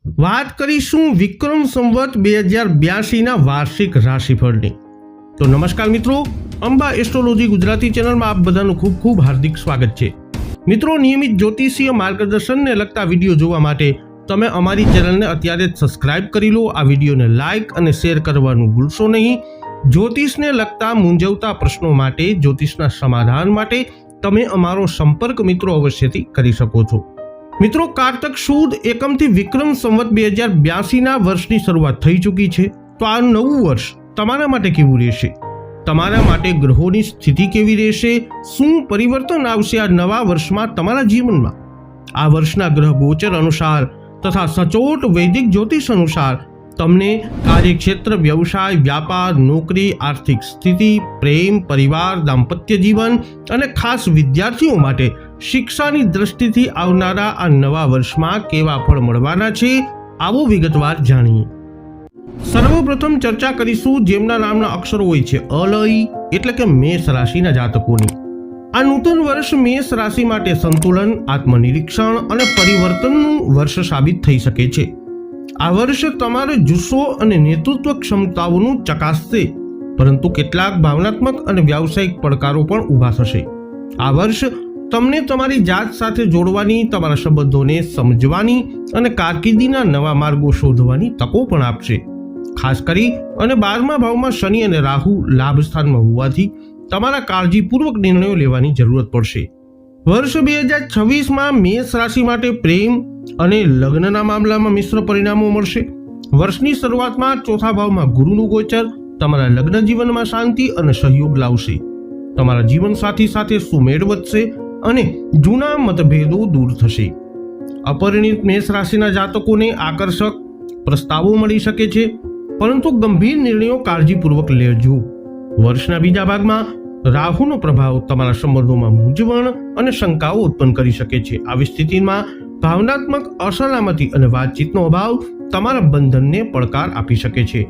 વાત કરીશું વિક્રમ સંવત 2082ના વાર્ષિક રાશિફળની। તો નમસ્કાર મિત્રો, અંબા એસ્ટ્રોલોજી ગુજરાતી ચેનલમાં આપ બધાનું ખૂબ ખૂબ હાર્દિક સ્વાગત છે। મિત્રો, નિયમિત જ્યોતિષીય માર્ગદર્શનને લગતા વિડીયો જોવા માટે તમે અમારી ચેનલને અત્યારે જ સબસ્ક્રાઇબ કરી લો। આ વિડીયોને લાઇક અને શેર કરવાનું ભૂલશો નહીં। જ્યોતિષને લગતા મૂંઝવતા પ્રશ્નો માટે, જ્યોતિષના સમાધાન માટે તમે અમારો સંપર્ક મિત્રો અવશ્યથી કરી શકો છો। મિત્રો, કારતક સુદ એકમથી વિક્રમ સંવત 2082ના વર્ષની શરૂઆત થઈ ચૂકી છે। તો આ નવું વર્ષ તમારા માટે કેવું રહેશે? તમારા માટે ગ્રહોની સ્થિતિ કેવી રહેશે? શું પરિવર્તન આવશે આ નવા વર્ષમાં તમારા જીવનમાં? આ વર્ષના ગ્રહ ગોચર અનુસાર તથા સચોટ વૈદિક જ્યોતિષ અનુસાર તમને કાર્યક્ષેત્ર, વ્યવસાય, વ્યાપાર, નોકરી, આર્થિક સ્થિતિ, પ્રેમ, પરિવાર, દાંપત્ય જીવન અને ખાસ વિદ્યાર્થીઓ માટે શિક્ષાની દ્રષ્ટિથી આવનારા આ નવા વર્ષમાં કેવા ફળ મળવાના છે, આવો વિગતવાર જાણીએ। સર્વપ્રથમ ચર્ચા કરીશું જેમના નામના અક્ષરો હોય છે અલય, એટલે કે મેષ રાશિના જાતકોની। આ નૂતન વર્ષ મેષ રાશિ માટે સંતુલન, આત્મનિરીક્ષણ અને પરિવર્તનનું વર્ષ સાબિત થઈ શકે છે। આ વર્ષ તમારે જુસ્સો અને નેતૃત્વ ક્ષમતાઓનું ચકાસશે, પરંતુ કેટલાક ભાવનાત્મક અને વ્યાવસાયિક પડકારો પણ ઊભા થશે। આ વર્ષ તમને તમારી જાત સાથે જોડવાની, તમારા સંબંધોને સમજવાની અને કારકિર્દીના નવા માર્ગો શોધવાની તકો પણ આપશે। ખાસ કરી અને 12મા ભાવમાં શનિ અને રાહુ લાભ સ્થાનમાં હોવાથી તમારા કાળજીપૂર્વક નિર્ણયો લેવાની જરૂરત પડશે। વર્ષ 2026માં મેષ રાશિ માટે પ્રેમ અને લગ્નના મામલામાં મિશ્ર પરિણામો મળશે। વર્ષની શરૂઆતમાં ચોથા ભાવમાં ગુરુનું ગોચર તમારા લગ્ન જીવનમાં શાંતિ અને સહયોગ લાવશે। તમારા જીવનસાથી સાથે સુમેળ વધશે અને જૂના મતભેદો દૂર થશે। અપરિણિત મેષ રાશિના જાતકોને આકર્ષક પ્રસ્તાવો મળી શકે છે, પરંતુ ગંભીર નિર્ણયો કાળજીપૂર્વક લેજો। વર્ષના બીજા ભાગમાં રાહુનો પ્રભાવ તમારા સંબંધોમાં મૂંઝવણ અને શંકાઓ ઉત્પન્ન કરી શકે છે। આવી સ્થિતિમાં ભાવનાત્મક અસલામતી અને વાતચીતનો અભાવ તમારા બંધનને પડકાર આપી શકે છે।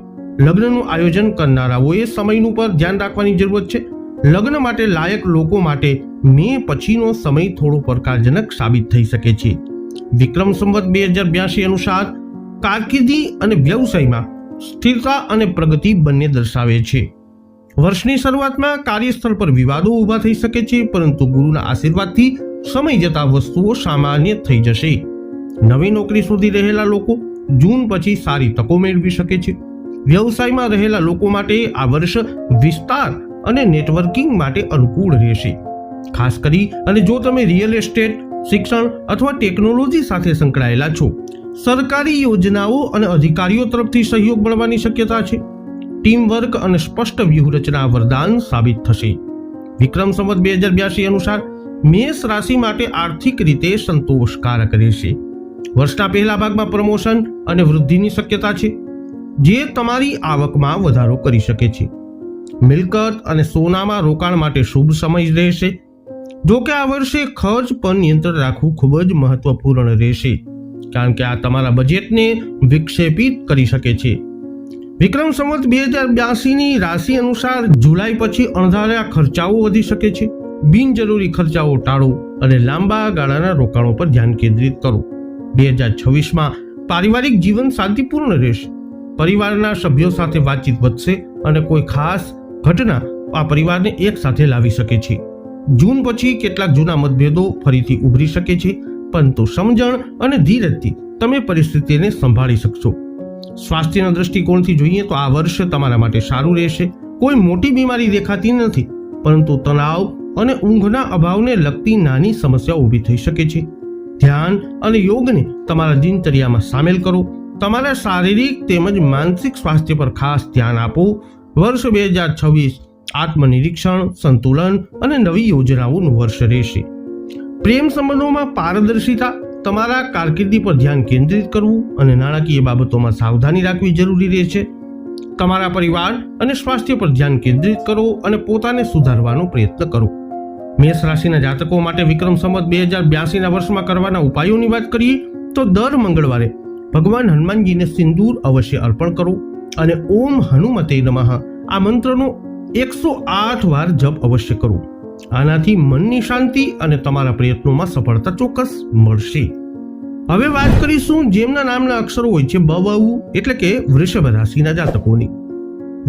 લગ્નનું આયોજન કરનારાઓએ સમયનું પર ધ્યાન રાખવાની જરૂરત છે। લગ્ન માટે લાયક લોકો માટે મે પછીનો સમય થોડો પડકારજનક સાબિત થઈ શકે છે। વિક્રમ સંવત 2082 અનુસાર કારકિર્દી અને વ્યવસાયમાં સ્થિરતા અને પ્રગતિ બંને દર્શાવે છે। વર્ષની શરૂઆતમાં કાર્યસ્થળ પર વિવાદો ઊભા થઈ શકે છે, પરંતુ ગુરુના આશીર્વાદથી સમય જતા વસ્તુઓ સામાન્ય થઈ જશે। નવી નોકરી શોધી રહેલા લોકો જૂન પછી સારી તકો મેળવી શકે છે। વ્યવસાયમાં રહેલા લોકો માટે આ વર્ષ વિસ્તાર અને નેટવર્કિંગ માટે અનુકૂળ રહેશે। ખાસ કરી અને જો તમે રિયલ એસ્ટેટ, શિક્ષણ અથવા ટેકનોલોજી સાથે સંકળાયેલા છો, સરકારી યોજનાઓ અને અધિકારીઓ તરફથી સહયોગ મળવાની શક્યતા છે। ટીમ વર્ક અને સ્પષ્ટ વ્યૂહરચના વરદાન સાબિત થશે। વિક્રમ સંવત 2082 અનુસાર મેષ રાશિ માટે આર્થિક રીતે સંતોષકારક રહેશે। વર્ષના પહેલા ભાગમાં પ્રમોશન અને વૃદ્ધિની શક્યતા છે, જે તમારી આવકમાં વધારો કરી શકે છે। મિલકત અને સોનામાં રોકાણ માટે શુભ સમય રહેશે। જો કે આ વર્ષે ખર્ચ પર નિયંત્રણ રાખવું ખૂબ જ મહત્વપૂર્ણ રહેશે, કારણ કે આ તમારા બજેટને વિક્ષેપિત કરી શકે છે। વિક્રમ સંવત 2082ની રાશિ અનુસાર જુલાઈ પછી અણધાર્યા ખર્ચાઓ વધી શકે છે। બિનજરૂરી ખર્ચાઓ ટાળો અને લાંબા ગાળાના રોકાણો પર ધ્યાન કેન્દ્રિત કરો। 2026માં પારિવારિક જીવન શાંતિપૂર્ણ રહેશે। પરિવારના સભ્યો સાથે વાતચીત વધશે અને કોઈ ખાસ ઘટના આ પરિવારને એક સાથે લાવી શકે છે। જૂન પછી કેટલાક જૂના મતભેદો ફરીથી ઉભરી શકે છે, પરંતુ સમજણ અને ધીરજથી તમે પરિસ્થિતિને સંભાળી શકશો। સ્વાસ્થ્યના દૃષ્ટિકોણથી જોઈએ તો આ વર્ષ તમારા માટે સારું રહેશે। કોઈ મોટી બીમારી દેખાતી નથી, પરંતુ તણાવ અને ઊંઘના અભાવને લગતી નાની સમસ્યા ઊભી થઈ શકે છે। ધ્યાન અને યોગને તમારા દિનચર્યામાં સામેલ કરો। તમારા શારીરિક તેમજ માનસિક સ્વાસ્થ્ય પર ખાસ ધ્યાન આપો। વર્ષ 2026 આત્મનિરીક્ષણ, સંતુલન અને નવી યોજનાઓનું વર્ષ રહેશે। પ્રેમ સંબંધોમાં પારદર્શિતા, તમારા કારકિર્દી પર ધ્યાન કેન્દ્રિત કરવું અને નાણાકીય બાબતોમાં સાવધાની રાખવી જરૂરી રહેશે। તમારા પરિવાર અને સ્વાસ્થ્ય પર ધ્યાન કેન્દ્રિત કરો અને પોતાને સુધારવાનો પ્રયત્ન કરો। મેષ રાશિના જાતકો માટે વિક્રમ સંવત 2082ના વર્ષમાં કરવાના ઉપાયોની વાત કરીએ તો દર મંગળવારે ભગવાન હનુમાનજીને સિંદૂર અવશ્ય અર્પણ કરો અને ઓમ હનુમતે નમઃ આ મંત્રનો 108 વાર જપ અવશ્ય કરો। આનાથી મનની શાંતિ અને તમારા પ્રયત્નોમાં સફળતા ચોક્કસ મળશે। હવે વાત કરીશું જેમના નામના અક્ષરો હોય છે બ વ ઉ એટલે કે વૃષભ રાશિના જાતકોની.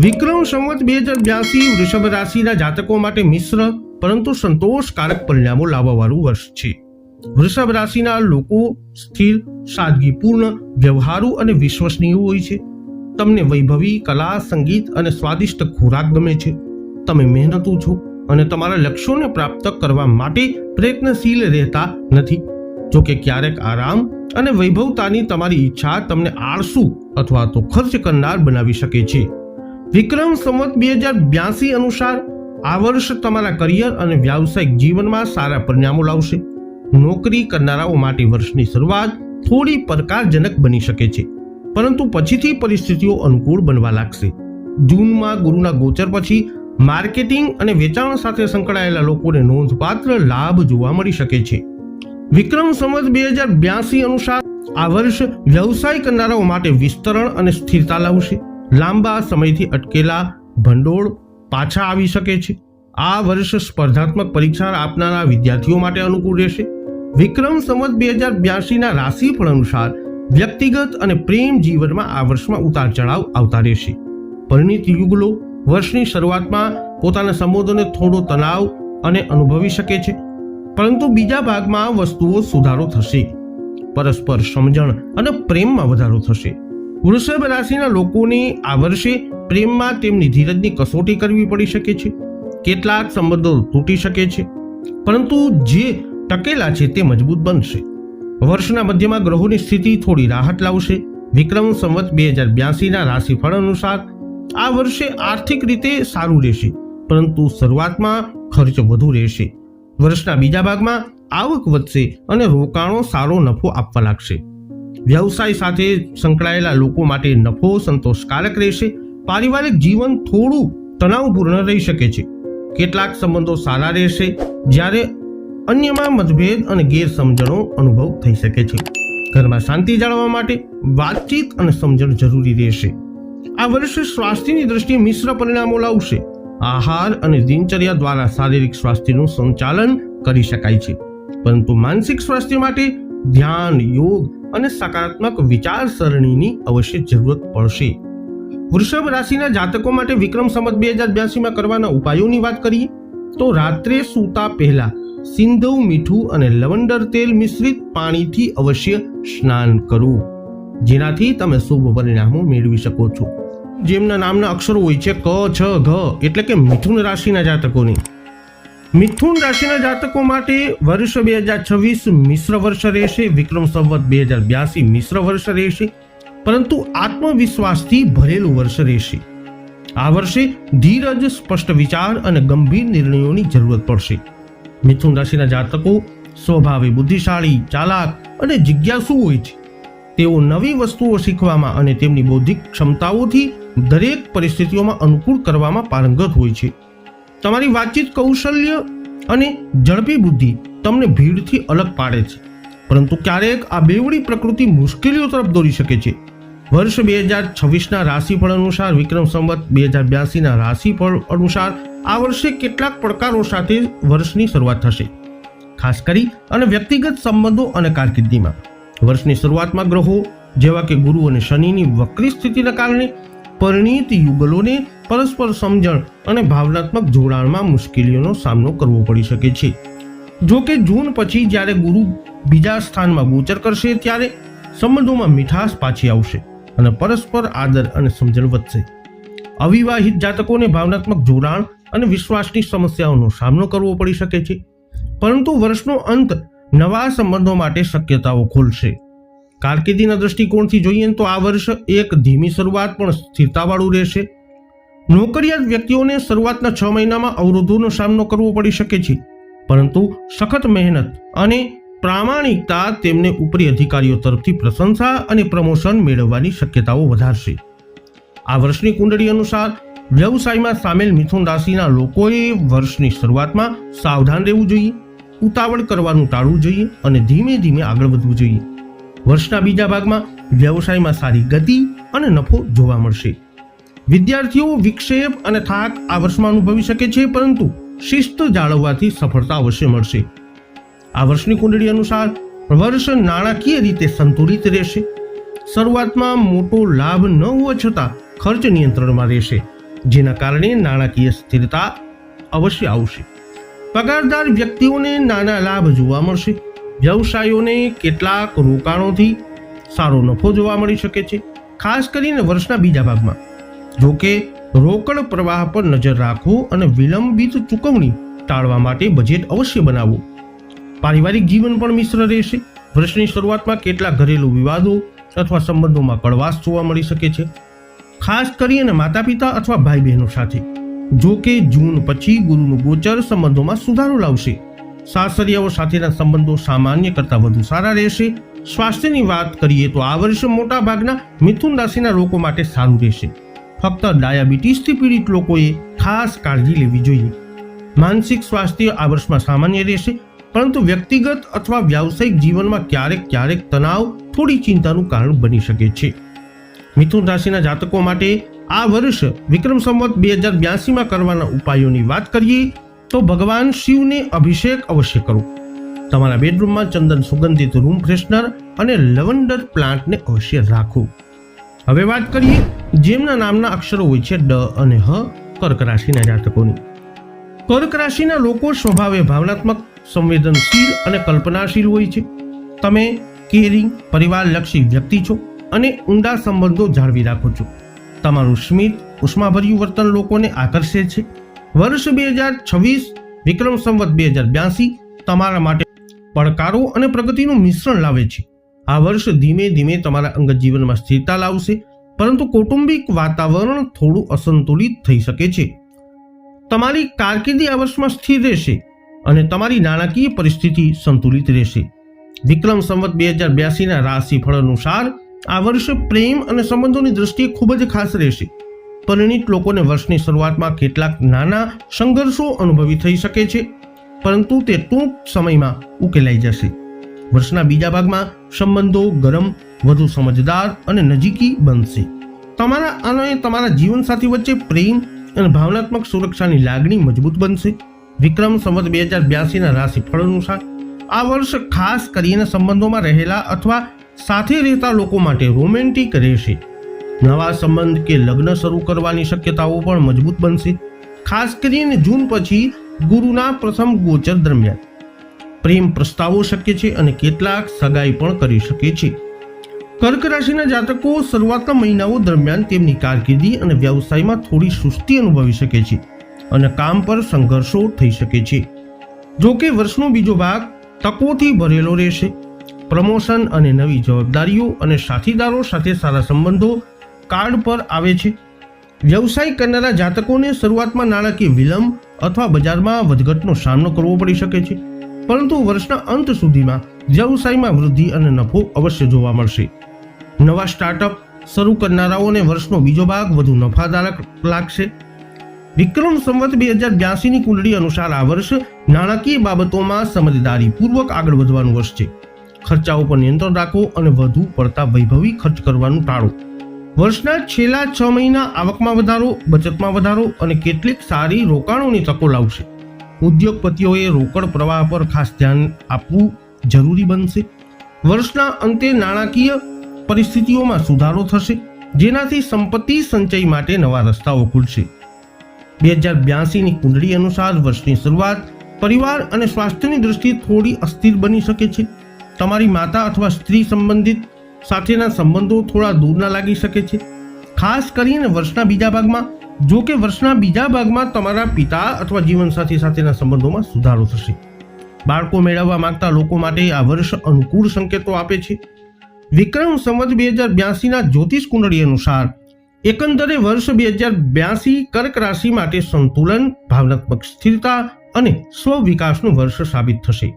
વિક્રમ સંવત 2082 વૃષભ રાશિના જાતકો માટે મિશ્ર પરંતુ સંતોષકારક પરિણામો લાવવાવાળું વર્ષ છે. વૃષભ રાશિના લોકો સ્થિર, સાદગીપૂર્ણ, વ્યવહારુ અને વિશ્વસનીય હોય છે. તમને વૈભવી, કલા, સંગીત અને સ્વાદિષ્ટ ખોરાક ગમે છે. તમે મહેનતુ છો અને તમારા લક્ષ્યોને પ્રાપ્ત કરવા માટે પ્રયત્નશીલ રહેતા નથી. જો કે ક્યારેક આરામ અને વૈભવતાની તમારી ઈચ્છા તમને આળસુ અથવા તો ખર્ચ કરનાર બનાવી શકે છે. વિક્રમ સંવત 2082 અનુસાર આ વર્ષ તમારા કરિયર અને વ્યાવસાયિક જીવનમાં સારા પરિણામો લાવશે. નોકરી કરનારાઓ માટે વર્ષની શરૂઆત થોડી પડકારજનક બની શકે છે, પરંતુ પછીથી પરિસ્થિતિઓ અનુકૂળ બનવા લાગશે. જૂનમાં ગુરુના ગોચર પછી માર્કેટિંગ અને વેચાણ સાથે સંકળાયેલા લોકોને નોંધપાત્ર લાભ જોવા મળી શકે છે. વિક્રમ સંવત 2082 અનુસાર આ વર્ષ વ્યવસાય કરનારાઓ માટે વિસ્તરણ અને સ્થિરતા લાવશે. લાંબા સમયથી અટકેલા ભંડોળ પાછા આવી શકે છે. આ વર્ષ સ્પર્ધાત્મક પરીક્ષા આપનારા વિદ્યાર્થીઓ માટે અનુકૂળ રહેશે. વિક્રમ સંવત 2082 ના રાશિફળ અનુસાર વ્યક્તિગત અને પ્રેમ જીવનમાં આ વર્ષમાં ઉતાર ચઢાવ આવતા રહેશે. પરિણીત યુગલો વર્ષની શરૂઆતમાં પોતાના સંબંધોને થોડો તણાવ અને અનુભવી શકે છે, પરંતુ બીજા ભાગમાં વસ્તુઓ સુધારો થશે. પરસ્પર સમજણ અને પ્રેમમાં વધારો થશે. વૃષભ રાશિના લોકોને આ વર્ષે પ્રેમમાં તેમની ધીરજની કસોટી કરવી પડી શકે છે. કેટલાક સંબંધો તૂટી શકે છે, પરંતુ જે ટકેલા છે તે મજબૂત બનશે. વર્ષના મધ્યમાં ગ્રહોની સ્થિતિ થોડી રાહત લાવશે. વિક્રમ સંવત 2082 ના રાશિફળ અનુસાર આ વર્ષે આર્થિક રીતે સારું રહેશે, પરંતુ શરૂઆતમાં ખર્ચ વધુ રહેશે. વર્ષના બીજા ભાગમાં આવક વધશે અને રોકાણો સારો નફો આપવા લાગશે. વ્યવસાય સાથે સંકળાયેલા લોકો માટે નફો સંતોષકારક રહેશે. પારિવારિક જીવન થોડું તણાવપૂર્ણ રહી શકે છે. કેટલાક સંબંધો સારા રહેશે, જ્યારે અન્યમાં મતભેદ અને ગેરસમજણો અનુભવ થઈ શકે છે. ઘરમાં શાંતિ જાળવવા માટે વાતચીત અને સમજણ જરૂરી રહેશે. આ વર્ષે સ્વાસ્થ્યની દ્રષ્ટિએ મિશ્ર પરિણામો લાવશે. આહાર અને દિનચર્યા દ્વારા શારીરિક સ્વાસ્થ્યનું સંચાલન કરી શકાય છે, પરંતુ માનસિક સ્વાસ્થ્ય માટે ધ્યાન, યોગ અને સકારાત્મક વિચારસરણીની અવશ્ય જરૂરત પડશે. વૃષભ રાશિના જાતકો માટે વિક્રમ સંવત 2082 કરવાના ઉપાયોની વાત કરીએ તો રાત્રે સૂતા પહેલા સિંધવ, મીઠું અને લવંડર તેલ મિશ્રિત પાણીથી અવશ્ય સ્નાન કરવું, જેનાથી તમે શુભ પરિણામો મેળવી શકો છો. જેમના નામના અક્ષરો હોય છે ક, છ, ઘ એટલે કે મિથુન રાશિના જાતકોની. મિથુન રાશિના જાતકો માટે વર્ષ 2026 મિશ્ર વર્ષ રહેશે. વિક્રમ સંવત 2082 મિશ્ર વર્ષ રહેશે, પરંતુ આત્મવિશ્વાસથી ભરેલું વર્ષ રહેશે. આ વર્ષે ધીરજ, સ્પષ્ટ વિચાર અને ગંભીર નિર્ણયોની જરૂરત પડશે. મિથુન રાશિના જાતકો સ્વભાવે બુદ્ધિશાળી, ચાલાક અને જિજ્ઞાસુ હોય છે. તેઓ નવી વસ્તુઓ શીખવામાં અને તેમની બૌદ્ધિક ક્ષમતાઓથી દરેક પરિસ્થિતિઓમાં અનુકૂળ કરવામાં પારંગત હોય છે. તમારી વાતચીત કૌશલ્ય અને ઝડપી બુદ્ધિ તમને ભીડથી અલગ પાડે છે, પરંતુ ક્યારેક આ બેવડી પ્રકૃતિ મુશ્કેલીઓ તરફ દોરી શકે છે. વર્ષ 2026 રાશિફળ અનુસાર વિક્રમ સંવત 2082 રાશિફળ અનુસાર આ વર્ષે કેટલાક પડકારો સાથે વર્ષની શરૂઆત થશે, ખાસ કરી અને વ્યક્તિગત સંબંધો અને કારકિર્દીમાં. વર્ષની શરૂઆતમાં ગ્રહો જેવા કે ગુરુ અને શનિની વક્રી સ્થિતિના કારણે પરિણીત યુગલોને પરસ્પર સમજણ અને ભાવનાત્મક જોડાણમાં મુશ્કેલીઓનો સામનો કરવો પડી શકે છે. જો કે જૂન પછી જ્યારે ગુરુ બીજા સ્થાનમાં ગોચર કરશે ત્યારે સંબંધોમાં મીઠાશ પાછી આવશે અને પરસ્પર આદર અને સમજણ વધશે. અવિવાહિત જાતકોને ભાવનાત્મક જોડાણ અને વિશ્વાસની સમસ્યાઓનો સામનો કરવો પડી શકે છે, પરંતુ વર્ષનો અંત નવા સંબંધો માટે શક્યતાઓ ખોલશે. કારકિર્દીના દ્રષ્ટિકોણથી જોઈએ તો આ વર્ષ એક ધીમી શરૂઆત પણ સ્થિરતાવાળું રહેશે. નોકરિયાત વ્યક્તિઓને શરૂઆતના 6 મહિનામાં અવરોધોનો સામનો કરવો પડી શકે છે, પરંતુ સખત મહેનત અને પ્રામાણિકતા તેમને ઉપરી અધિકારીઓ તરફથી પ્રશંસા અને પ્રમોશન મેળવવાની શક્યતાઓ વધારશે. આ વર્ષની કુંડળી અનુસાર વ્યવસાયમાં સામેલ મિથુન રાશિના લોકોએ વર્ષની શરૂઆતમાં સાવધાન રહેવું જોઈએ, ઉતાવળ કરવાનું ટાળવું જોઈએ અને ધીમે ધીમે આગળ વધવું જોઈએ. વર્ષના બીજા ભાગમાં વ્યવસાયમાં સારી ગતિ અને નફો જોવા મળશે. વિદ્યાર્થીઓ વિક્ષેપ અને થાક આ વર્ષમાં અનુભવી શકે છે, પરંતુ શિસ્ત જાળવવાથી સફળતા અવશ્ય મળશે. આ વર્ષની કુંડળી અનુસાર વર્ષ નાણાકીય રીતે સંતુલિત રહેશે. શરૂઆતમાં મોટો લાભ ન હોવા છતાં ખર્ચ નિયંત્રણમાં રહેશે, જેના કારણે નાણાકીય સ્થિરતા અવશ્ય આવશે. પગારદાર વ્યક્તિઓને નાના લાભ જોવા મળશે. વ્યવસાયોને કેટલાક રોકાણોથી સારો નફો જોવા મળી શકે છે, ખાસ કરીને વર્ષના બીજા ભાગમાં. જો કે રોકડ પ્રવાહ પર નજર રાખો અને વિલંબિત ચૂકવણી ટાળવા માટે બજેટ અવશ્ય બનાવવું. પારિવારિક જીવન પણ મિશ્ર રહેશે. વર્ષની શરૂઆતમાં કેટલાક ઘરેલું વિવાદો અથવા સંબંધોમાં કડવાશ જોવા મળી શકે છે, ખાસ કરીને માતા પિતા અથવા ભાઈ બહેનો સાથે. જો કે જૂન પછી ગુરુનું ગોચર સંબંધોમાં સુધારો લાવશે. સાસરિયાઓ સાથેના સંબંધો સામાન્ય કરતાં વધુ સારા રહેશે. સ્વાસ્થ્યની વાત કરીએ તો આ વર્ષે મોટા ભાગના મિથુન રાશિના લોકો માટે સારું રહેશે. ફક્ત ડાયાબિટીસથી પીડિત લોકોએ ખાસ કાળજી લેવી જોઈએ. માનસિક સ્વાસ્થ્ય આ વર્ષમાં સામાન્ય રહેશે, પરંતુ વ્યક્તિગત અથવા વ્યાવસાયિક જીવનમાં ક્યારેક તણાવ થોડી ચિંતાનું કારણ બની શકે છે. મિથુન રાશિના જાતકો માટે આ વર્ષ વિક્રમ સંવત 2082માં કરવાના ઉપાયોની વાત કરીએ તો ભગવાન શિવને અભિષેક અવશ્ય કરો. તમારા બેડરૂમમાં ચંદન સુગંધિત રૂમ ફ્રેશનર અને લવંડર પ્લાન્ટને અવશ્ય રાખો. હવે વાત કરીએ જેમના નામના અક્ષરો હોય છે ડ અને હ, કર્ક રાશિના જાતકોની. કર્ક રાશિના લોકો સ્વભાવે ભાવનાત્મક, સંવેદનશીલ અને કલ્પનાશીલ હોય છે. તમે કેરિંગ, પરિવારલક્ષી વ્યક્તિ છો અને ઊંડા સંબંધો જાળવી રાખો છો. તમારું સ્મિત, ઉષ્માભર્યું વર્તન લોકોને આકર્ષે છે. વર્ષ 2026 વિક્રમ સંવત 2082 તમારા માટે પડકારો અને પ્રગતિનું મિશ્રણ લાવે છે. આ વર્ષ ધીમે ધીમે તમારા અંગત જીવનમાં સ્થિરતા લાવશે, પરંતુ કૌટુંબિક વાતાવરણ થોડું અસંતુલિત થઈ શકે છે. તમારી કારકિર્દી આ વર્ષમાં સ્થિર રહેશે અને તમારી નાણાકીય પરિસ્થિતિ સંતુલિત રહેશે. વિક્રમ સંવત 2082ના રાશિફળ અનુસાર આ વર્ષ પ્રેમ અને સંબંધોની દ્રષ્ટિએ ખૂબ જ ખાસ રહેશે. પરિણીત લોકોને વર્ષની શરૂઆતમાં કેટલાક નાના સંઘર્ષો અનુભવી થઈ શકે છે, પરંતુ તે ટૂંક સમયમાં ઉકેલાઈ જશે. વર્ષના બીજા ભાગમાં સંબંધો ગરમ, વધુ સમજદાર અને નજીકી બનશે. તમારા અને તમારા જીવનસાથી વચ્ચે પ્રેમ અને ભાવનાત્મક સુરક્ષાની લાગણી મજબૂત બનશે. વિક્રમ સંવત 2082ના રાશિફળ અનુસાર આ વર્ષ ખાસ કરીને સંબંધોમાં રહેલા અથવા સાથે રહેતા લોકો માટે રોમેન્ટિક રહેશે. નવા સંબંધ કે લગ્ન શરૂ કરવાની શક્યતાઓ પણ મજબૂત બનશે, ખાસ કરીને જૂન પછી ગુરુના પ્રથમ ગોચર દરમિયાન. પ્રેમ પ્રસ્તાવો શક્ય છે અને કેટલાક સગાઈ પણ કરી શકે છે. કર્ક રાશિના જાતકો શરૂઆતના મહિનાઓ દરમિયાન તેમની કારકિર્દી અને વ્યવસાયમાં થોડી સુસ્તી અનુભવી શકે છે અને કામ પર સંઘર્ષો થઈ શકે છે. જો કે વર્ષનો બીજો ભાગ તકોથી ભરેલો રહેશે. પ્રમોશન અને નવી જવાબદારીઓ અને સાથીદારો સાથે સારા સંબંધો કાર્ડ પર આવે છે. વ્યવસાય કરનારા જાતકોને શરૂઆતમાં નાણાકીય વિલંબ અથવા બજારમાં વધઘટનો સામનો કરવો પડી શકે છે, પરંતુ વર્ષના અંત સુધીમાં વ્યવસાયમાં વૃદ્ધિ અને નફો અવશ્ય જોવા મળશે. નવા સ્ટાર્ટઅપ શરૂ કરનારાઓને વર્ષનો બીજો ભાગ વધુ નફાદાયક લાગશે. વિક્રમ સંવત 2082ની કુંડળી અનુસાર આ વર્ષ નાણાકીય બાબતોમાં સમજદારીપૂર્વક આગળ વધવાનું વર્ષ છે. ખર્ચાઓ પર નિયંત્રણ રાખો અને વધુ પડતા વૈભવી ખર્ચ કરવાનું ટાળો. વર્ષના છેલ્લા 6 મહિના આવકમાં વધારો, બચતમાં વધારો અને કેટલીક સારી રોકાણોની તકો લાવશે. ઉદ્યોગપતિઓએ રોકડ પ્રવાહ પર ખાસ ધ્યાન આપવું જરૂરી બનશે. વર્ષના અંતે નાણાકીય પરિસ્થિતિઓમાં સુધારો થશે, જેનાથી સંપત્તિ સંચય માટે નવા રસ્તાઓ ખુલશે. 2082ની કુંડળી અનુસાર વર્ષની શરૂઆત પરિવાર અને સ્વાસ્થ્યની દ્રષ્ટિએ થોડી અસ્થિર બની શકે છે. તમારી માતા અથવા સ્ત્રી સંબંધિત સાથેના સંબંધો થોડા દૂરના લાગી શકે છે, ખાસ કરીને વર્ષના બીજા ભાગમાં. જો કે વર્ષના બીજા ભાગમાં તમારા પિતા અથવા જીવનસાથી સાથેના સંબંધોમાં સુધારો થશે. બાળકો મેળવવા માંગતા લોકો માટે આ વર્ષ અનુકૂળ સંકેતો આપે છે. વિક્રમ સંવત 2082ના જ્યોતિષ કુંડળી અનુસાર એકંદરે વર્ષ 2082 કર્ક રાશિ માટે સંતુલન, ભાવનાત્મક સ્થિરતા અને સ્વ વિકાસનું વર્ષ સાબિત થશે.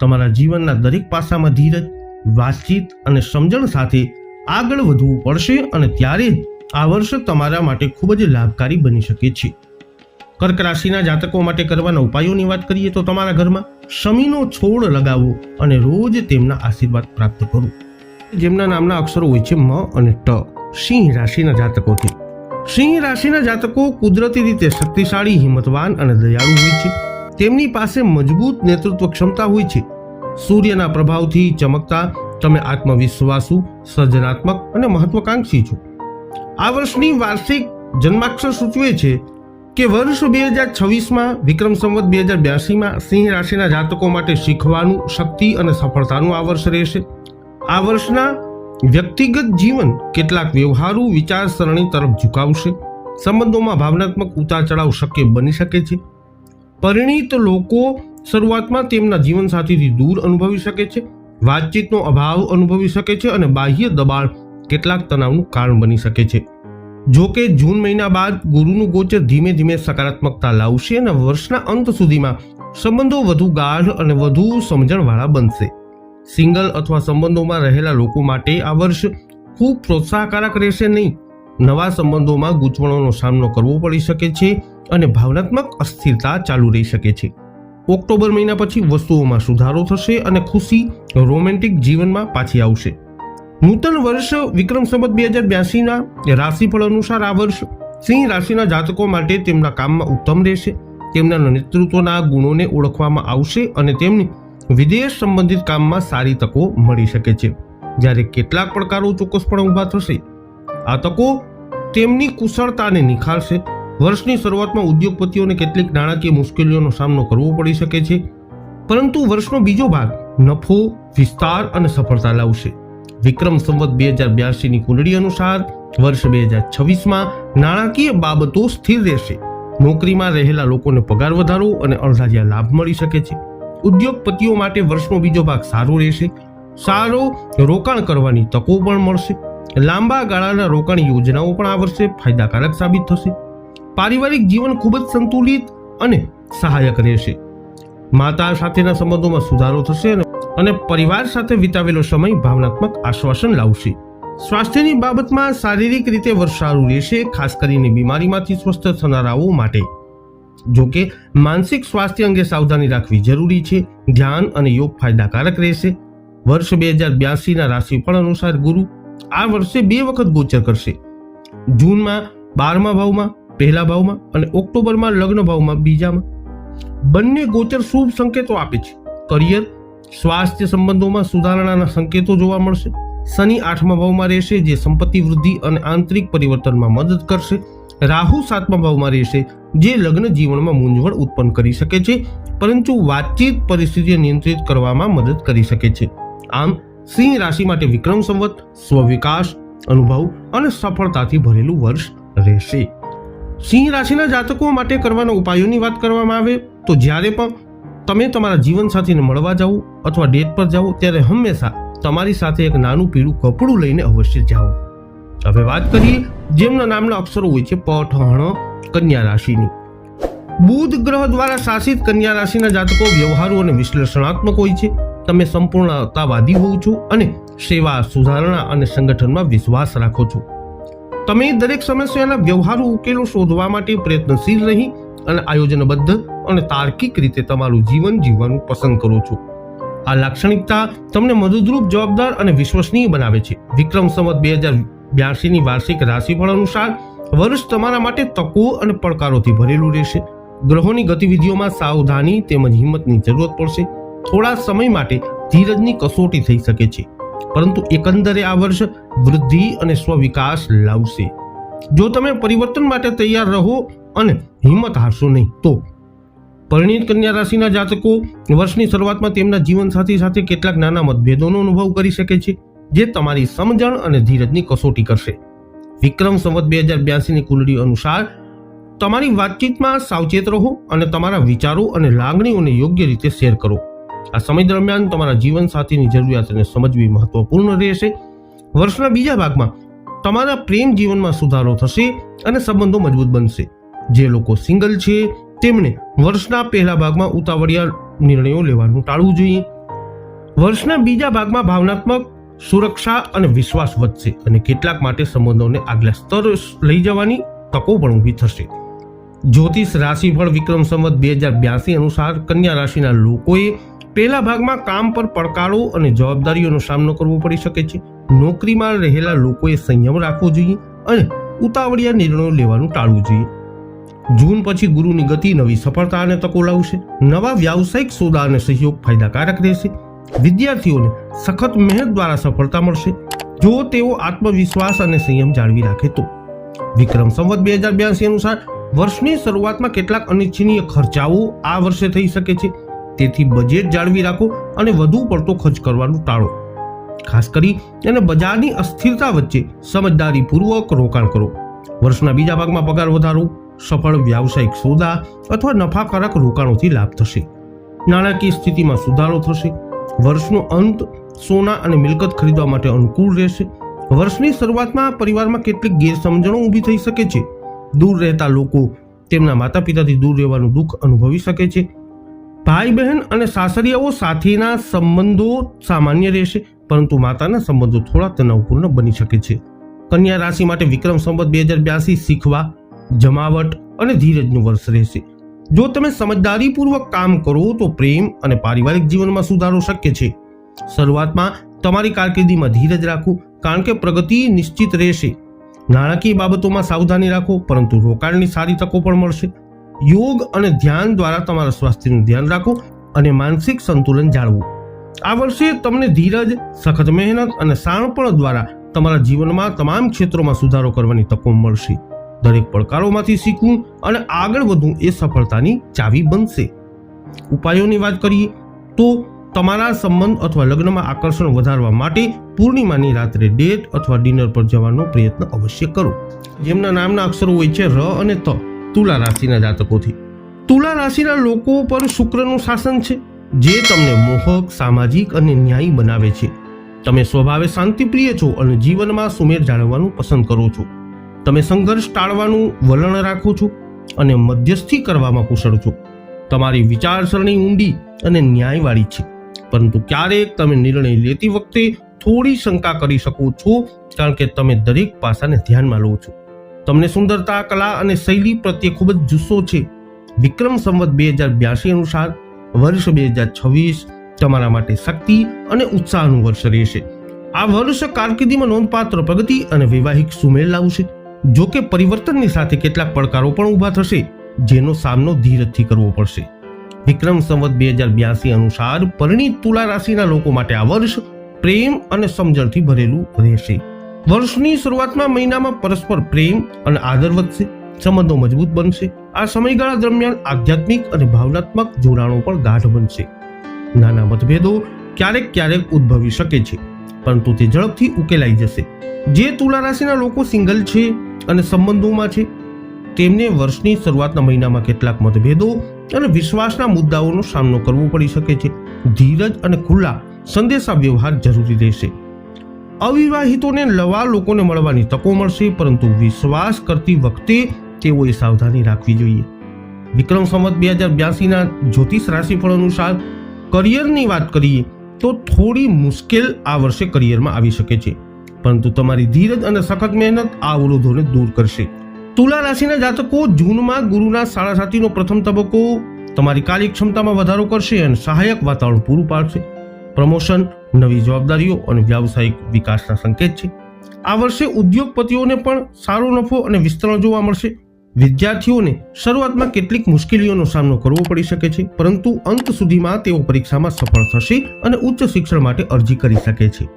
તમારા જીવનના દરેક પાસામાં ધીરજ, વાતચીત અને સમજણ સાથે આગળ વધવું પડશે અને ત્યારે જ આ વર્ષ તમારા માટે ખૂબ જ લાભકારી બની શકે છે. કર્ક રાશિના જાતકો માટે કરવાના ઉપાયોની વાત કરીએ તો તમારા ઘરમાં શમીનો છોડ લગાવો અને રોજ તેમના આશીર્વાદ પ્રાપ્ત કરો. જેમના નામના અક્ષરો હોય છે મ અને ટ. સિંહ રાશિના જાતકોથી. સિંહ રાશિના જાતકો કુદરતી રીતે શક્તિશાળી, હિંમતવાન અને દયાળુ હોય છે. તેમની પાસે મજબૂત નેતૃત્વ ક્ષમતા હોય છે. સૂર્યના પ્રભાવથી ચમકતા તમે આત્મવિશ્વાસુ, સર્જનાત્મક અને મહત્વાકાંક્ષી છો. આ વર્ષની વાર્ષિક જન્માક્ષર સૂચવે છે કે વર્ષ 2026માં વિક્રમ સંવત 2082માં સિંહ રાશિના જાતકો માટે શીખવાનું, શક્તિ અને સફળતાનું આ વર્ષ રહેશે. આ વર્ષના વ્યક્તિગત જીવન કેટલાક વ્યવહારુ વિચારસરણી તરફ ઝુકાવશે. સંબંધોમાં ભાવનાત્મક ઉતાર ચઢાવ શક્ય બની શકે છે. પરિણીત લોકો શરૂઆતમાં તેમના જીવનસાથીથી દૂર અનુભવી શકે છે, વાતચીતનો અભાવ અનુભવી શકે છે અને બાહ્ય દબાણ કેટલાક તણાવનું કારણ બની શકે છે. જો કે જૂન મહિના બાદ ગુરુનું ગોચર ધીમે ધીમે સકારાત્મકતા લાવશે અને વર્ષના અંત સુધીમાં સંબંધો વધુ ગાઢ અને વધુ સમજણવાળા બનશે. સિંગલ અથવા સંબંધોમાં રહેલા લોકો માટે આ વર્ષ ખૂબ પ્રોત્સાહકારક રહેશે નહીં. નવા સંબંધોમાં ગૂંચવણોનો સામનો કરવો પડી શકે છે અને ભાવનાત્મક અસ્થિરતા ચાલુ રહી શકે છે. ઓક્ટોબર મહિના પછી વસ્તુઓમાં સુધારો થશે અને ખુશી રોમેન્ટિક જીવનમાં પાછી આવશે. નૂતન વર્ષ વિક્રમ સંવત 2082ના રાશિફળ અનુસાર આ વર્ષ સિંહ રાશિના જાતકો માટે તેમના કામમાં ઉત્તમ રહેશે. તેમના નેતૃત્વના ગુણોને ઓળખવામાં આવશે અને તેમની વિદેશ સંબંધિત કામમાં સારી તકો મળી શકે છે. જ્યારે કેટલાક પડકારો ચોક્કસપણે ઊભા થશે. આ તકો તેમની કુશળતાને નિખારશે. વર્ષની શરૂઆતમાં ઉદ્યોગપતિઓને કેટલીક નાણાકીય મુશ્કેલીઓનો સામનો કરવો પડી શકે છે, પરંતુ વર્ષનો બીજો ભાગ નફો, વિસ્તાર અને સફળતા લાવશે. વિક્રમ સંવત 2082ની કુંડળી અનુસાર વર્ષ 2026માં નાણાકીય બાબતો સ્થિર રહેશે. નોકરીમાં રહેલા લોકોને પગાર વધારો અને અણધાર્યા લાભ મળી શકે છે. ઉદ્યોગપતિઓ માટે વર્ષનો બીજો ભાગ સારો રહેશે. સારો રોકાણ કરવાની તકો પણ મળશે. લાંબા ગાળાના રોકાણ યોજનાઓ પણ આ વર્ષે ફાયદાકારક સાબિત થશે. પારિવારિક જીવન ખૂબ જ સંતુલિત અને સહાયક રહેશે. માતા સાથેના સંબંધોમાં સુધારો થશે અને પરિવાર સાથે વિતાવેલો સમય ભાવનાત્મક આશ્વાસન લાવશે. સ્વાસ્થ્યની બાબતમાં શારીરિક રીતે વર્ષ સારું રહેશે, ખાસ કરીને બીમારીમાંથી સ્વસ્થ થનારાઓ માટે. જો કે માનસિક સ્વાસ્થ્ય અંગે સાવધાની રાખવી જરૂરી છે. ધ્યાન અને યોગ ફાયદાકારક રહેશે. વર્ષ 2082ના રાશિફળ અનુસાર ગુરુ આ વર્ષે 2 વખત ગોચર કરશે. જૂનમાં 12મા ભાવમાં પહેલા ભાવમાં અને ઓક્ટોબરમાં લગ્ન ભાવમાં બીજામાં. બંને ગોચર શુભ સંકેતો આપે છે. કરિયર, સ્વાસ્થ્ય સંબંધોમાં સુધારણાના સંકેતો જોવા મળશે. શનિ 8મા ભાવમાં રહેશે, જે સંપત્તિ વૃદ્ધિ અને આંતરિક પરિવર્તનમાં મદદ કરશે. રાહુ 7મા ભાવમાં રહેશે, જે લગ્ન જીવનમાં મૂંઝવણ ઉત્પન્ન કરી શકે છે, પરંતુ વાતચીત પરિસ્થિતિને નિયંત્રિત કરવામાં મદદ કરી શકે છે. આમ સિંહ રાશિ માટે વિક્રમ સંવત સ્વવિકાસ, અનુભવ અને સફળતાથી ભરેલું વર્ષ રહેશે. સિંહ રાશિના જાતકો માટે કરવાના ઉપાયોની વાત કરવામાં આવે તો જ્યારે પણ તમે તમારા જીવનસાથીને મળવા જાઓ અથવા ડેટ પર જાઓ ત્યારે હંમેશા તમારી સાથે એક નાનું પીળું કપડું લઈને અવશ્ય જાઓ. હવે વાત કરીએ જેમના નામના અક્ષરો હોય છે પ, ઠ, ણ, કન્યા રાશિની. બુધ ગ્રહ દ્વારા શાસિત કન્યા રાશિના જાતકો વ્યવહારુ અને વિશ્લેષણાત્મક હોય છે. તમે સંપૂર્ણતાવાદી હોવ છો અને સેવા, સુધારણા અને સંગઠનમાં વિશ્વાસ રાખો છો. તમે દરેક સમસ્યાના વ્યવહારુ ઉકેલો શોધવા માટે પ્રયત્નશીલ રહી અને આયોજનબદ્ધ અને તાર્કિક રીતે તમારું જીવન જીવવાનું પસંદ કરો છો. આ લાક્ષણિકતા તમને મદદરૂપ, જવાબદાર અને વિશ્વસનીય બનાવે છે. વિક્રમ સંવત 2082ની વાર્ષિક રાશિફળ અનુસાર વર્ષ તમારા માટે તકો અને પડકારોથી ભરેલું રહેશે. ગ્રહોની ગતિવિધિઓમાં સાવધાની તેમજ હિંમતની જરૂરત પડશે. થોડા સમય માટે ધીરજની કસોટી થઈ શકે છે, પરંતુ એકંદરે આ વર્ષ વૃદ્ધિ અને સ્વવિકાસ લાવશે. જો તમે પરિવર્તન માટે તૈયાર રહો અને હિંમત હારશો નહીં તો. પરિણીત કન્યા રાશિના જાતકો વર્ષની શરૂઆતમાં તેમના જીવનસાથી સાથે કેટલાક નાના મતભેદોનો અનુભવ કરી શકે છે, જે તમારી સમજણ અને ધીરજની કસોટી કરશે. વિક્રમ સંવત 2082ની કુંડળી અનુસાર તમારી વાતચીતમાં સાવચેત રહો અને તમારા વિચારો અને લાગણીઓને યોગ્ય રીતે શેર કરો. આ સમય દરમિયાન તમારા જીવનસાથીની જરૂરિયાતને સમજવી મહત્વપૂર્ણ રહેશે. વર્ષના બીજા ભાગમાં તમારા પ્રેમ જીવનમાં સુધારો થશે અને સંબંધો મજબૂત બનશે. જે લોકો સિંગલ છે તેમણે વર્ષના પહેલા ભાગમાં ઉતાવળિયા નિર્ણયો લેવાનું ટાળવું જોઈએ. વર્ષના બીજા ભાગમાં ભાવનાત્મક સુરક્ષા અને વિશ્વાસ વધશે અને કેટલાક માટે સંબંધોને આગલા સ્તર લઈ જવાની તકો પણ ઊભી થશે. જ્યોતિષ રાશિફળ વિક્રમ સંવત 2082 અનુસાર કન્યા રાશિના લોકોએ પહેલા ભાગમાં કામ પર પડકારો અને જવાબદારીઓનો સામનો કરવો પડી શકે છે. નોકરીમાં રહેલા લોકોએ સંયમ રાખવો જોઈએ અને ઉતાવળિયા નિર્ણયો લેવાનું ટાળવું જોઈએ. જૂન પછી ગુરુની ગતિ નવી સફળતા અને તકો લાવશે. નવા વ્યાવસાયિક સોદા અને સહયોગ ફાયદાકારક રહેશે. વિદ્યાર્થીઓને સખત મહેનત દ્વારા સફળતા મળશે જો તેઓ આત્મવિશ્વાસ અને સંયમ જાળવી રાખે તો. વિક્રમ સંવત 2082 અનુસાર વર્ષની શરૂઆતમાં કેટલાક અનિચ્છનીય ખર્ચાઓ આ વર્ષે થઈ શકે છે, તેથી બજેટ જાળવી રાખો અને વધુ પડતો ખર્ચ કરવાનું ટાળો. ખાસ કરી અને બજારની અસ્થિરતા વચ્ચે સમજદારીપૂર્વક રોકાણ કરો. વર્ષના બીજા ભાગમાં પગાર વધારો, સફળ વ્યાવસાયિક સોદા અથવા નફાકારક રોકાણોથી લાભ થશે. નાણાકીય સ્થિતિમાં સુધારો થશે. વર્ષનો અંત સોના અને મિલકત ખરીદવા માટે અનુકૂળ રહેશે. વર્ષની શરૂઆતમાં પરિવારમાં કેટલીક ગેરસમજણો ઊભી થઈ શકે છે. દૂર રહેતા લોકો તેમના માતા પિતાથી દૂર રહેવાનું દુઃખ અનુભવી શકે છે. ભાઈ બહેન અને સાસરિયાઓ સાથેના સંબંધો સામાન્ય રહેશે, પરંતુ માતાના સંબંધો થોડા તણાવપૂર્ણ બની શકે છે. કન્યા રાશિ માટે વિક્રમ સંવત 2082 શીખવા, જમાવટ અને ધીરજનું વર્ષ રહેશે. જો તમે સમજદારીપૂર્વક કામ કરો તો પ્રેમ અને પારિવારિક જીવનમાં સુધારો શક્ય છે. શરૂઆતમાં તમારી કારકિર્દીમાં ધીરજ રાખો, કારણ કે પ્રગતિ નિશ્ચિત રહેશે. નાણાકીય બાબતોમાં સાવધાની રાખો, પરંતુ રોકાણની સારી તકો પણ મળશે. યોગ અને ધ્યાન દ્વારા તમારા સ્વાસ્થ્યનું ધ્યાન રાખો અને માનસિક સંતુલન જાળવો. આ વર્ષે તમને ધીરજ, સખત મહેનત અને શાણપણ દ્વારા તમારા જીવનમાં તમામ ક્ષેત્રોમાં સુધારો કરવાની તકો મળશે. દરેક પડકારોમાંથી શીખવું અને આગળ વધવું એ સફળતાની ચાવી બનશે. ઉપાયોની વાત કરીએ તો તમારા સંબંધ અથવા લગ્નમાં આકર્ષણ વધારવા માટે પૂર્ણિમાની રાત્રે ડેટ અથવા ડિનર પર જવાનો પ્રયત્ન અવશ્ય કરો. જેમના નામના અક્ષરો હોય છે ર અને ત, તુલા રાશિના જાતકોથી. તુલા રાશિના લોકો પર શુક્રનું શાસન છે, જે તમને મોહક, સામાજિક અને ન્યાયી બનાવે છે. તમે સ્વભાવે શાંતિપ્રિય છો અને જીવનમાં સુમેળ જાળવવાનું પસંદ કરો છો. તમે સંઘર્ષ ટાળવાનું વલણ રાખો છો અને મધ્યસ્થી કરવામાં કુશળ છો. તમારી વિચારસરણી ઊંડી અને ન્યાયવાળી છે, પરંતુ ક્યારેક તમે નિર્ણય લેતી વખતે થોડી શંકા કરી શકો છો, કારણ કે તમે દરેક પાસાને ધ્યાનમાં લો છો. તમને સુંદરતા, કલા અને શૈલી પ્રત્યે ખૂબ જ જુસ્સો છે. વિક્રમ સંવત 2082 અનુસાર વર્ષ 2026 તમારા માટે શક્તિ અને ઉત્સાહનું વર્ષ રહેશે. આ વર્ષ કારકિર્દીમાં નોંધપાત્ર પ્રગતિ અને વૈવાહિક સુમેળ લાવશે. જો કે પરિવર્તનની સાથે કેટલાક પડકારો પણ ઊભા થશે, જેનો સામનો ધીરજથી કરવો પડશે. વિક્રમ સંવત 2082 અનુસાર પરિણીત તુલા રાશિના લોકો માટે આ વર્ષ પ્રેમ અને સમજણથી ભરેલું રહેશે. વર્ષની શરૂઆતમાં મહિનામાં પરસ્પર પ્રેમ અને આદર વધશે, સંબંધો મજબૂત બનશે. આ સમયગાળા દરમિયાન આધ્યાત્મિક અને ભાવનાત્મક જોડાણો પણ ગાઢ બનશે. નાના મતભેદો ક્યારેક ઉદ્ભવી શકે છે, પરંતુ તે ઝડપથી ઉકેલાઈ જશે. જે તુલા રાશિના લોકો સિંગલ છે અને સંબંધોમાં છે, તેમને વર્ષની શરૂઆતના મહિનામાં કેટલાક મતભેદો અને વિશ્વાસના મુદ્દાઓનો સામનો કરવો પડી શકે છે. ધીરજ અને ખુલ્લા સંદેશા વ્યવહાર જરૂરી રહેશે. અવિવાહિતોને નવા લોકોને મળવાની તકો મળશે, પરંતુ વિશ્વાસ કરતી વખતે તેઓએ સાવધાની રાખવી જોઈએ. વિક્રમ સંવત 2082 જ્યોતિષ રાશિફળ અનુસાર કરિયરની વાત કરીએ તો થોડી મુશ્કેલ આ વર્ષે કરિયરમાં આવી શકે છે, પરંતુ તમારી ધીરજ અને સખત મહેનત આ અવરોધોને દૂર કરશે. તુલા રાશિના જાતકો જૂનમાં ગુરુના સાડા સાતીનો પ્રથમ તબક્કો તમારી કાર્યક્ષમતામાં વધારો કરશે અને સહાયક વાતાવરણ પૂરું પાડશે. પ્રમોશન, નવી જવાબદારીઓ અને વ્યાવસાયિક વિકાસના સંકેત છે. આ વર્ષે ઉદ્યોગપતિઓને પણ સારો નફો અને વિસ્તરણ જોવા મળશે. વિદ્યાર્થીઓને શરૂઆતમાં કેટલીક મુશ્કેલીઓનો સામનો કરવો પડી શકે છે, પરંતુ અંત સુધીમાં તેઓ પરીક્ષામાં સફળ થશે અને ઉચ્ચ શિક્ષણ માટે અરજી કરી શકે છે.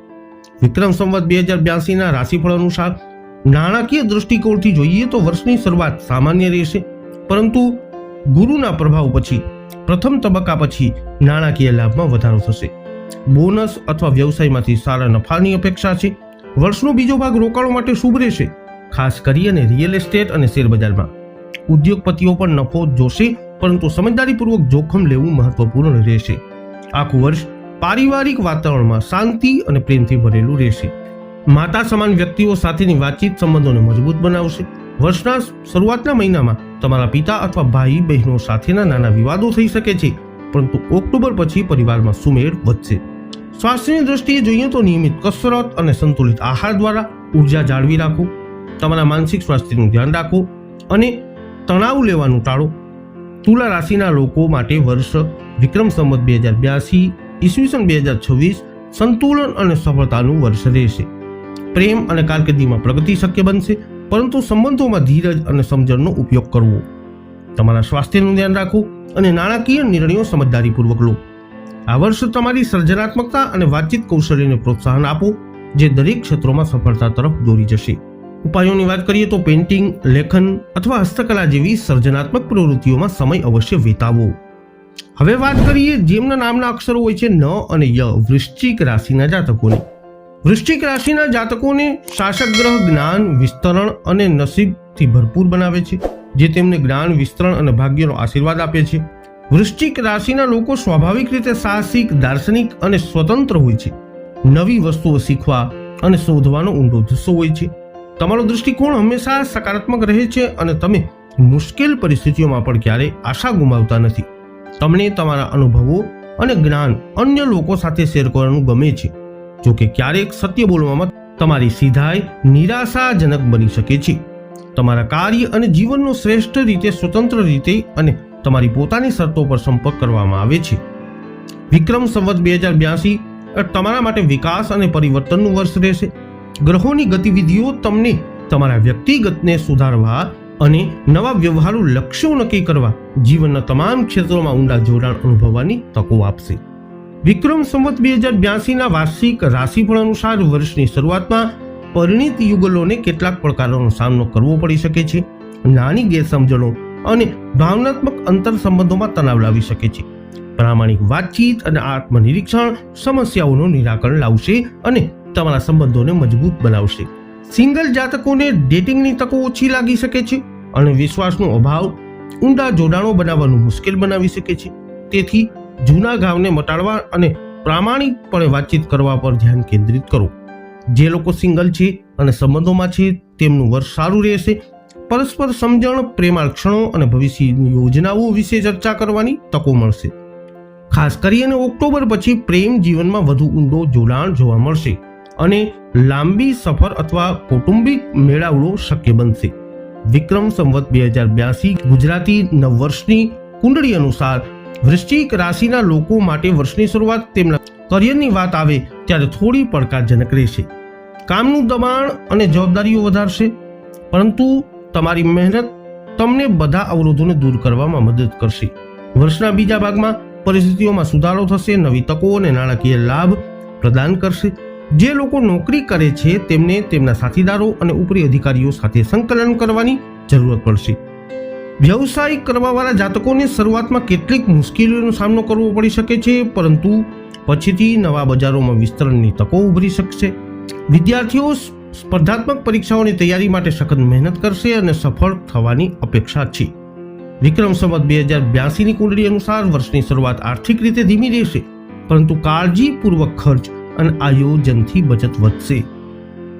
વિક્રમ સંવત 2082 રાશિફળ અનુસાર નાણાકીય દૃષ્ટિકોણથી જોઈએ તો વર્ષની શરૂઆત સામાન્ય રહેશે, પરંતુ ગુરુના પ્રભાવ પછી પ્રથમ તબક્કા પછી નાણાકીય લાભમાં વધારો થશે. બોનસ અથવા વ્યવસાયમાંથી સારા નફાની અપેક્ષા છે. વર્ષનો બીજો ભાગ રોકાણો માટે શુભ રહેશે, ખાસ કરીને રિયલ એસ્ટેટ અને શેરબજારમાં. ઉદ્યોગપતિઓ પણ નફો જોશે, પરંતુ સમજદારીપૂર્વક જોખમ લેવું મહત્વપૂર્ણ રહેશે. આખું વર્ષ પારિવારિક વાતાવરણમાં શાંતિ અને પ્રેમથી ભરેલું રહેશે. માતા સમાન વ્યક્તિઓ સાથેની વાતચીત સંબંધોને મજબૂત બનાવશે. વર્ષના શરૂઆતના મહિનામાં તમારા પિતા અથવા ભાઈ બહેનો સાથેના નાના વિવાદો થઈ શકે છે, પરંતુ ઓક્ટોબર પછી પરિવારમાં સુમેળ વધશે. સ્વાસ્થ્યની દ્રષ્ટિએ જોઈએ તો નિયમિત કસરત અને સંતુલિત આહાર દ્વારા ઉર્જા જાળવી રાખો. તમારા માનસિક સ્વાસ્થ્યનું ધ્યાન રાખો અને તણાવ લેવાનું ટાળો. તુલા રાશિના લોકો માટે વર્ષ વિક્રમ સંવત 2082 ઈસવીસન 2026 સંતુલન અને સફળતાનું વર્ષ રહેશે. પ્રેમ અને કારકિર્દીમાં પ્રગતિ શક્ય બનશે, પરંતુ સંબંધોમાં ધીરજ અને સમજણનો ઉપયોગ કરવો. તમારા સ્વાસ્થ્યનું ધ્યાન રાખો અને નાણાકીય નિર્ણયો સમજદારીપૂર્વક લો. આ વર્ષ તમારી સર્જનાત્મકતા અને વાતચીત કૌશલ્યને પ્રોત્સાહન આપો, જે દરેક ક્ષેત્રોમાં સફળતા તરફ દોરી જશે. ઉપાયોની વાત કરીએ તો પેઇન્ટિંગ, લેખન અથવા હસ્તકલા જેવી સર્જનાત્મક પ્રવૃત્તિઓમાં સમય અવશ્ય વિતાવો. હવે વાત કરીએ જેમના નામના અક્ષરો હોય છે ન અને ય, વૃશ્ચિક રાશિના જાતકોની. વૃશ્ચિક રાશિના જાતકોને શાસક ગ્રહ જ્ઞાન, વિસ્તરણ અને નસીબથી ભરપૂર બનાવે છે, જે તેમને જ્ઞાન, વિસ્તરણ અને ભાગ્યનો આશીર્વાદ આપે છે. વૃશ્ચિક રાશિના લોકો સ્વાભાવિક રીતે સાહસિક, દાર્શનિક અને સ્વતંત્ર હોય છે. નવી વસ્તુઓ શીખવા અને શોધવાનો ઊંડો જુસ્સો હોય છે. તમારો દૃષ્ટિકોણ હંમેશા સકારાત્મક રહે છે અને તમે મુશ્કેલ પરિસ્થિતિઓમાં પણ ક્યારેય આશા ગુમાવતા નથી. તમને તમારા અનુભવો અને જ્ઞાન અન્ય લોકો સાથે શેર કરવાનું ગમે છે. જો કે ક્યારેક સત્ય બોલવામાં તમારી સીધાઈ નિરાશાજનક બની શકે છે. તમારા કાર્ય અને જીવનનો શ્રેષ્ઠ રીતે, સ્વતંત્ર રીતે અને તમારી પોતાની શરતો પર સંપર્ક કરવામાં આવે છે. વિક્રમ સંવત 2082 તમારા માટે વિકાસ અને પરિવર્તનનું વર્ષ રહેશે. ગ્રહોની ગતિવિધિઓ તમને તમારા વ્યક્તિગતને સુધારવા અને નવા વ્યવહારુ લક્ષ્યો નક્કી કરવા, જીવનના તમામ ક્ષેત્રોમાં ઊંડા જોડાણ અનુભવવાની તકો આપશે. વિક્રમ સંવત 2082ના વાર્ષિક રાશિફળ અનુસાર વર્ષની શરૂઆતમાં પરિણીત યુગલોને કેટલાક પડકારોનો સામનો કરવો પડી શકે છે. નાની ગેરસમજણો અને ભાવનાત્મક અંતર સંબંધોમાં તણાવ લાવી શકે છે. પ્રામાણિક વાતચીત અને આત્મનિરીક્ષણ સમસ્યાઓનું નિરાકરણ લાવશે અને તમારા સંબંધોને મજબૂત બનાવશે. સિંગલ જાતકોને ડેટિંગની તકો ઓછી લાગી શકે છે અને વિશ્વાસનો અભાવ ઊંડા જોડાણો બનાવવાનું મુશ્કેલ બનાવી શકે છે. તેથી જૂના ઘાવને મટાડવા અને પ્રામાણિકપણે વાતચીત કરવા પર ધ્યાન કેન્દ્રિત કરો. જે લોકો સિંગલ છે અને સંબંધોમાં છે તેમનું વર્ષ સારું રહેશે. પરસ્પર સમજણ, પ્રેમાળ ક્ષણો અને ભવિષ્યની યોજનાઓ વિશે ચર્ચા કરવાની તકો મળશે. ખાસ કરીને ઓક્ટોબર પછી પ્રેમ જીવનમાં વધુ ઊંડો જોડાણ જોવા મળશે અને લાંબી સફર અથવા કૌટુંબિક મેળાવડો શક્ય બનશે. વિક્રમ સંવત 2082 ગુજરાતી નવવર્ષની કુંડળી અનુસાર વૃશ્ચિક રાશિના લોકો માટે વર્ષની શરૂઆત તેમના કરિયરની વાત આવે ત્યારે થોડી પડકારજનક રહેશે. કામનું દબાણ અને જવાબદારીઓ વધારશે, પરંતુ તમારી મહેનત તમને બધા અવરોધોને દૂર કરવામાં મદદ કરશે. વર્ષના બીજા ભાગમાં પરિસ્થિતિઓમાં સુધારો થશે, નવી તકો અને નાણાકીય લાભ પ્રદાન કરશે. જે લોકો નોકરી કરે છે તેમને તેમના સાથીદારો અને ઉપરી અધિકારીઓ સાથે સંકલન કરવાની જરૂરત પડશે. વ્યવસાય કરવાવાળા જાતકોને શરૂઆતમાં કેટલીક મુશ્કેલીઓનો સામનો કરવો પડી શકે છે, પરંતુ પછીથી નવા બજારોમાં વિસ્તરણની તકો ઉભરી શકશે. વિદ્યાર્થીઓ સ્પર્ધાત્મક પરીક્ષાઓની તૈયારી માટે સખત મહેનત કરશે અને સફળ થવાની અપેક્ષા છે. વિક્રમ સંવત 2082ની કુંડળી અનુસાર વર્ષની શરૂઆત આર્થિક રીતે ધીમી રહેશે, પરંતુ કાળજીપૂર્વક ખર્ચ અને આયોજનથી બચત વધશે.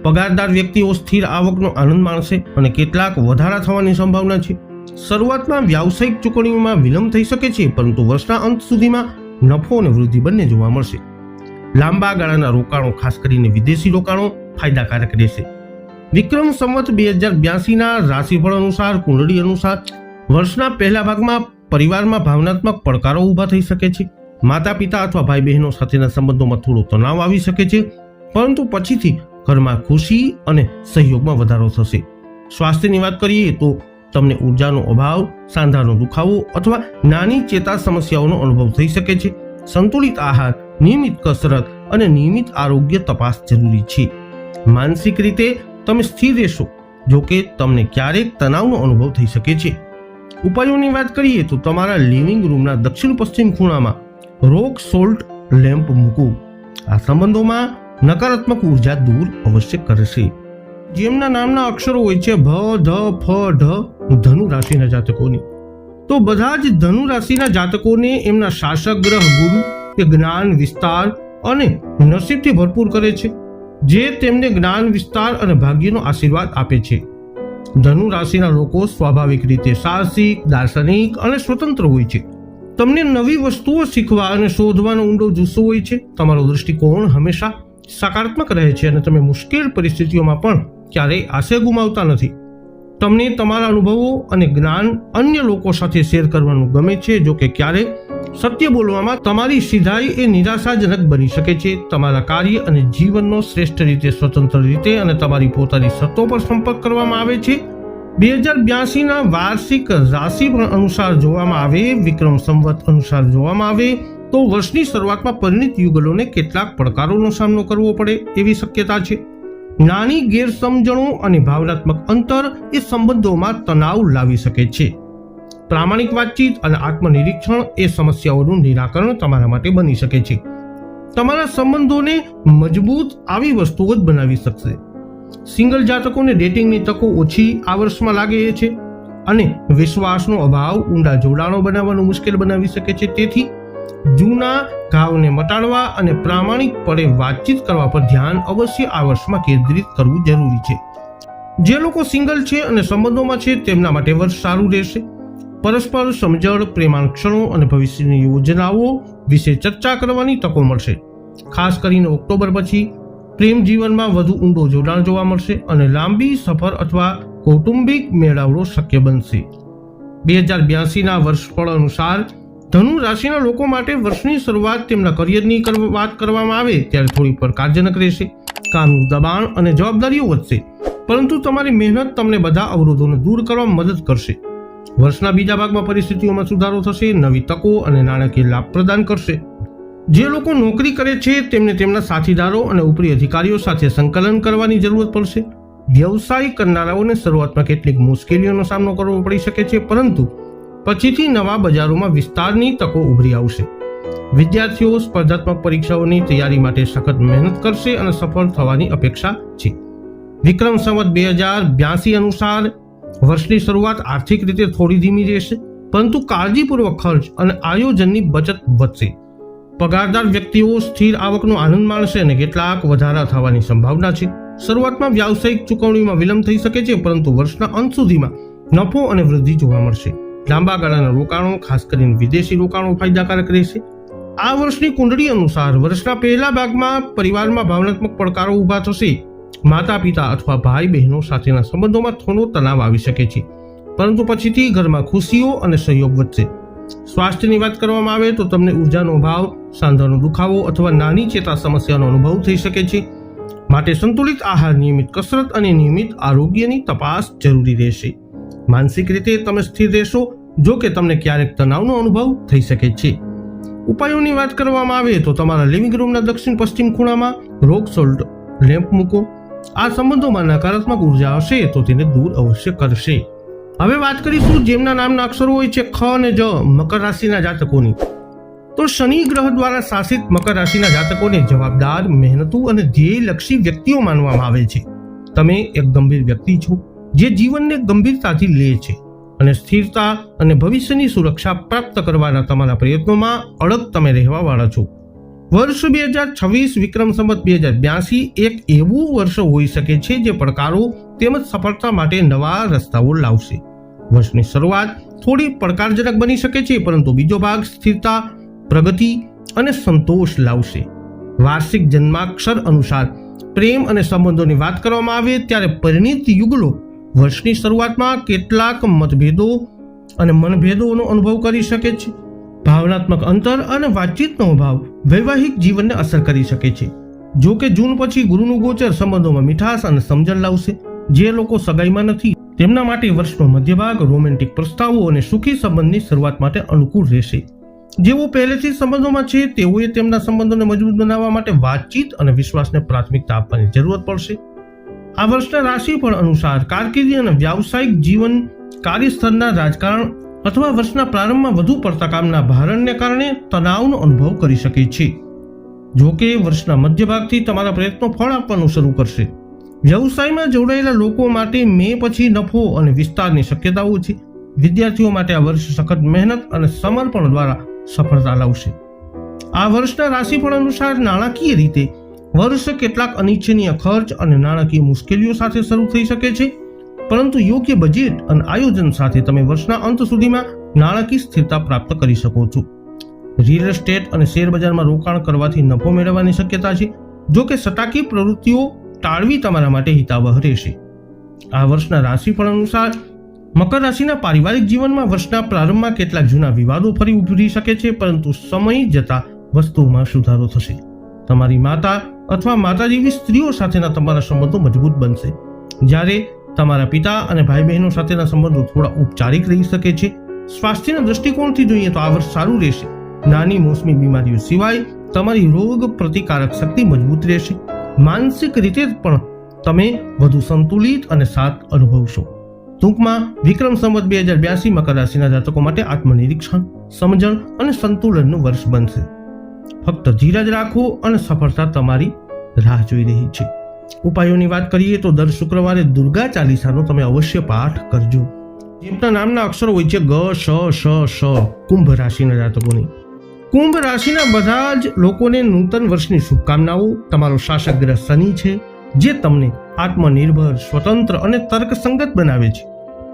પગારદાર વ્યક્તિઓ સ્થિર આવકનો આનંદ માણશે અને કેટલાક વધારા થવાની સંભાવના છે. શરૂઆતમાં વ્યાવસાયિક ચૂકવણીઓમાં વિલંબ થઈ શકે છે, પરંતુ વર્ષના અંત સુધીમાં નફો અને વૃદ્ધિ બંને જોવા મળશે. લાંબા ગાળાના રોકાણો, ખાસ કરીને વિદેશી રોકાણો, ફાયદાકારક રહેશે. વિક્રમ સંવત 2082ના રાશિફળ અનુસાર કુંડળી અનુસાર વર્ષના પહેલા ભાગમાં પરિવારમાં ભાવનાત્મક પડકારો ઊભા થઈ શકે છે. માતા પિતા અથવા ભાઈ બહેનો સાથેના સંબંધોમાં થોડો તણાવ આવી શકે છે, પરંતુ પછીથી ઘરમાં ખુશી અને સહયોગમાં વધારો થશે. સ્વાસ્થ્યની વાત કરીએ તો તમને ઉર્જાનો અભાવ, સાંધાનો દુખાવો અથવા નાની ચેતા સમસ્યાઓનો અનુભવ થઈ શકે છે. સંતુલિત આહાર, નિયમિત કસરત અને નિયમિત આરોગ્ય તપાસ જરૂરી છે. માનસિક રીતે તમે સ્થિર રહેશો, જો કે તમને ક્યારેક તણાવનો અનુભવ થઈ શકે છે. ઉપાયોની વાત કરીએ તો તમારા લિવિંગ રૂમના દક્ષિણ પશ્ચિમ ખૂણામાં રોક સોલ્ટ લેમ્પ મૂકો. આ સંબંધોમાં નકારાત્મક ઉર્જા દૂર અવશ્ય કરશે. જેમના નામના અક્ષરો હોય છે ભ, ધ, ફ, ઢ, ધનુ રાશિના જાતકોની, તો બધા જ ધનુ રાશિના જાતકોને એમના શાસક ગ્રહ ગુરુ એ જ્ઞાન, વિસ્તાર અને નસીબથી ભરપૂર કરે છે, જે તેમને જ્ઞાન, વિસ્તાર અને ભાગ્યનો આશીર્વાદ આપે છે. ધનુ રાશિના લોકો સ્વાભાવિક રીતે સાહસિક, દાર્શનિક અને સ્વતંત્ર હોય છે. તમને નવી વસ્તુઓ શીખવા અને શોધવાનો ઊંડો જુસ્સો હોય છે. તમારો દૃષ્ટિકોણ હંમેશા સકારાત્મક રહે છે અને તમે મુશ્કેલ પરિસ્થિતિઓમાં પણ ક્યારેય આશા ગુમાવતા નથી. તમને તમારા અનુભવો અને જ્ઞાન અન્ય લોકો સાથે શેર કરવાનું ગમે છે, જો કે ક્યારેક સત્ય બોલવામાં તમારી સીધાઈ એ નિરાશાજનક બની શકે છે. તમારા કાર્ય અને જીવનનો શ્રેષ્ઠ રીતે, સ્વતંત્ર રીતે અને તમારી પોતાની શરતો પર સંપર્ક કરવામાં આવે છે. 2082ના વાર્ષિક રાશિફળ અનુસાર જોવામાં આવે, વિક્રમ સંવત અનુસાર જોવામાં આવે તો વર્ષની શરૂઆતમાં પરિણીત યુગલોને કેટલાક પડકારોનો સામનો કરવો પડે એવી શક્યતા છે. નાની ગેરસમજણો અને ભાવનાત્મક અંતર એ સંબંધોમાં તણાવ લાવી શકે છે. પ્રામાણિક વાતચીત અને આત્મનિરીક્ષણ એ સમસ્યાઓનું નિરાકરણ તમારા માટે બની શકે છે. તમારા સંબંધોને મજબૂત આવી વસ્તુઓ જ બનાવી શકશે. સિંગલ જાતકોને ડેટિંગની તકો ઓછી આ વર્ષમાં લાગે છે અને વિશ્વાસનો અભાવ ઊંડા જોડાણો બનાવવાનું મુશ્કેલ બનાવી શકે છે. તેથી જૂના ઘાવને મટાડવા અને પ્રામાણિકપણે વાતચીત કરવા પર ધ્યાન અવશ્ય આ વર્ષમાં કેન્દ્રિત કરવું જરૂરી છે. જે લોકો સિંગલ છે અને સંબંધોમાં છે તેમના માટે વર્ષ સારું રહેશે. પરસ્પર સમજણ, પ્રેમાળ ક્ષણો અને ભવિષ્યની યોજનાઓ વિશે ચર્ચા કરવાની તકો મળશે. ખાસ કરીને ઓક્ટોબર પછી પ્રેમ જીવનમાં વધુ ઊંડો જોડાણ જોવા મળશે અને લાંબી સફર અથવા કૌટુંબિક મેળાવડો શક્ય બનશે. 2082ના વર્ષફળ અનુસાર ધનુ રાશિના લોકો માટે વર્ષની શરૂઆત તેમના કરિયરની વાત કરવામાં આવે ત્યારે થોડી પડકારજનક રહેશે. કામનું દબાણ અને જવાબદારીઓ વધશે, પરંતુ તમારી મહેનત તમને બધા અવરોધોને દૂર કરવામાં મદદ કરશે. વર્ષના બીજા ભાગમાં પરિસ્થિતિઓમાં સુધારો થશે, નવી તકો અને નાણાકીય લાભ પ્રદાન કરશે. જે લોકો નોકરી કરે છે તેમને તેમના સાથીદારો અને ઉપરી અધિકારીઓ સાથે સંકલન કરવાની જરૂરત પડશે. વ્યવસાય કરનારાઓને શરૂઆતમાં કેટલીક મુશ્કેલીઓનો સામનો કરવો પડી શકે છે, પરંતુ પછીથી નવા બજારોમાં વિસ્તારની તકો ઉભરી આવશે. વિદ્યાર્થીઓ સ્પર્ધાત્મક પરીક્ષાઓની તૈયારી માટે સખત મહેનત કરશે અને સફળ થવાની અપેક્ષા છે. વિક્રમ સંવત 2082 અનુસાર વર્ષની શરૂઆત આર્થિક રીતે થોડી ધીમી રહેશે, પરંતુ કાળજીપૂર્વક ખર્ચ અને આયોજનની બચત વધશે. પગારદાર વ્યક્તિઓ સ્થિર આવકનો આનંદ માણશે અને કેટલાક વધારા થવાની સંભાવના છે. શરૂઆતમાં વ્યાવસાયિક ચૂકવણીમાં વિલંબ થઈ શકે છે, પરંતુ વર્ષના અંત સુધીમાં નફો અને વૃદ્ધિ જોવા મળશે. લાંબા ગાળાના રોકાણો, ખાસ કરીને વિદેશી રોકાણો ફાયદાકારક રહેશે. આ વર્ષની કુંડળી અનુસાર વર્ષના પહેલા ભાગમાં પરિવારમાં ભાવનાત્મક પડકારો ઊભા થશે. માતા પિતા અથવા ભાઈ બહેનો સાથેના સંબંધોમાં થોડો તણાવ આવી શકે છે, પરંતુ પછીથી ઘરમાં ખુશીઓ અને સહયોગ વધશે. સ્વાસ્થ્યની વાત કરવામાં આવે તો તમને ઉર્જાનો અભાવ, સાંધાનો દુખાવો અથવા નાની ચેતા સમસ્યાનો અનુભવ થઈ શકે છે. માટે સંતુલિત આહાર, નિયમિત કસરત અને નિયમિત આરોગ્યની તપાસ જરૂરી રહેશે. માનસિક રીતે તમે સ્થિર રહેશો, જો કે તમને ક્યારેક તણાવનો અનુભવ થઈ શકે છે. ઉપાયોની વાત કરવામાં આવે તો તમારા લિવિંગ રૂમના દક્ષિણ પશ્ચિમ ખૂણામાં રોક સોલ્ટ લેમ્પ મૂકો. આ સંબંધોમાં નકારાત્મક ઉર્જા હશે તો તેને દૂર અવશ્ય કરશે. હવે વાત કરીશું જેમના નામના અક્ષરો હોય છે ખ અને જ, મકર રાશિના જાતકોની. તો શનિ ગ્રહ દ્વારા શાસિત મકર રાશિના જાતકોને જવાબદાર, મહેનતુ અને ધ્યેયલક્ષી વ્યક્તિઓ માનવામાં આવે છે. તમે એક ગંભીર વ્યક્તિ છો જે જીવનને ગંભીરતાથી લે છે અને સ્થિરતા અને ભવિષ્યની સુરક્ષા પ્રાપ્ત કરવાના તમારા પ્રયત્નોમાં અડગ તમે રહેવાવાળા છો. વર્ષ 2026 વિક્રમ સંવત 2082 એક એવું વર્ષ હોઈ શકે છે જે પડકારો તેમજ સફળતા માટે નવા રસ્તાઓ લાવશે. વર્ષની શરૂઆત થોડી પડકારજનક બની શકે છે, પરંતુ બીજો ભાગ સ્થિરતા, પ્રગતિ અને સંતોષ લાવશે. વાર્ષિક જન્માક્ષર અનુસાર પ્રેમ અને સંબંધોની વાત કરવામાં આવે ત્યારે પરિણીત યુગલો વર્ષની શરૂઆતમાં કેટલાક મતભેદો અને મનભેદોનો અનુભવ કરી શકે છે. ભાવનાત્મક અંતર અને વાતચીતનો અભાવ વૈવાહિક જીવનને અસર કરી શકે છે. જો કે જૂન પછી ગુરુનું ગોચર સંબંધોમાં મીઠાશ અને સમજણ લાવશે. જે લોકો સગાઈમાં નથી તેમના માટે વર્ષનો મધ્યભાગ રોમેન્ટિક પ્રસ્તાવો અને સુખી સંબંધની શરૂઆત માટે અનુકૂળ રહેશે. જેઓ પહેલેથી સંબંધોમાં છે તેઓએ તેમના સંબંધોને મજબૂત બનાવવા માટે વાતચીત અને વિશ્વાસને પ્રાથમિકતા આપવાની જરૂરત પડશે. આ વર્ષના રાશિફળ અનુસાર કારકિર્દી અને વ્યાવસાયિક જીવન, કાર્યસ્થળના રાજકારણ અથવા વર્ષના પ્રારંભમાં વધુ પડતા કામના ભારણને કારણે તણાવનો અનુભવ કરી શકે છે. જો કે વર્ષના મધ્યભાગથી તમારા પ્રયત્નો ફળ આપવાનું શરૂ કરશે. વ્યવસાયમાં જોડાયેલા લોકો માટે મે પછી નફો અને વિસ્તારની શક્યતાઓ છે. વિદ્યાર્થીઓ માટે આ વર્ષ સખત મહેનત અને સમર્પણ દ્વારા સફળતા લાવશે. આ વર્ષના રાશિફળ અનુસાર નાણાકીય રીતે વર્ષ કેટલાક અનિચ્છનીય ખર્ચ અને નાણાકીય મુશ્કેલીઓ સાથે શરૂ થઈ શકે છે, પરંતુ યોગ્ય બજેટ અને આયોજન સાથે તમે વર્ષના અંત સુધીમાં નાણાકીય સ્થિરતા પ્રાપ્ત કરી શકો છો. રિયલ એસ્ટેટ અને શેર બજારમાં રોકાણ કરવાથી નફો મેળવવાની શક્યતા છે. જો કે સટાકી પ્રવૃત્તિઓ ટાળવી તમારા માટે હિતાવહ રહેશે. આ વર્ષના રાશિફળ અનુસાર મકર રાશિના પારિવારિક જીવનમાં વર્ષના પ્રારંભમાં કેટલાક જૂના વિવાદો ફરી ઉભરી શકે છે, પરંતુ સમય જતા વસ્તુઓમાં સુધારો થશે. તમારી માતા અથવા માતા જેવી સ્ત્રીઓ સાથેના તમારા સંબંધો મજબૂત બનશે, જ્યારે તમારા પિતા અને ભાઈ બહેનો સાથેના સંબંધો થોડા ઔપચારિક રહી શકે છે. સ્વાસ્થ્યના દૃષ્ટિકોણથી જોઈએ તો આ વર્ષ સારું રહેશે. નાની મોસમી બીમારીઓ સિવાય તમારી રોગ પ્રતિકારક શક્તિ મજબૂત રહેશે. માનસિક રીતે પણ તમે વધુ સંતુલિત અને શાંત અનુભવશો. ટૂંકમાં વિક્રમ સંવત 2082 મકર રાશિના જાતકો માટે આત્મનિરીક્ષણ, સમજણ અને સંતુલનનું વર્ષ બનશે. ફક્ત ધીરજ રાખો અને સફળતા તમારી રાહ જોઈ રહી છે. ઉપાયોની વાત કરીએ તો દર શુક્રવારે દુર્ગા ચાલીસાનો તમે અવશ્ય પાઠ કરજો. જેમના નામના અક્ષરો હોય છે ગ, શ, શ, શ. કુંભ રાશિના જાતકોની. કુંભ રાશિના બધા જ લોકોને નૂતન વર્ષની શુભકામનાઓ. તમારો શાસક ગ્રહ શનિ છે, જે તમને આત્મનિર્ભર, સ્વતંત્ર અને તર્કસંગત બનાવે છે.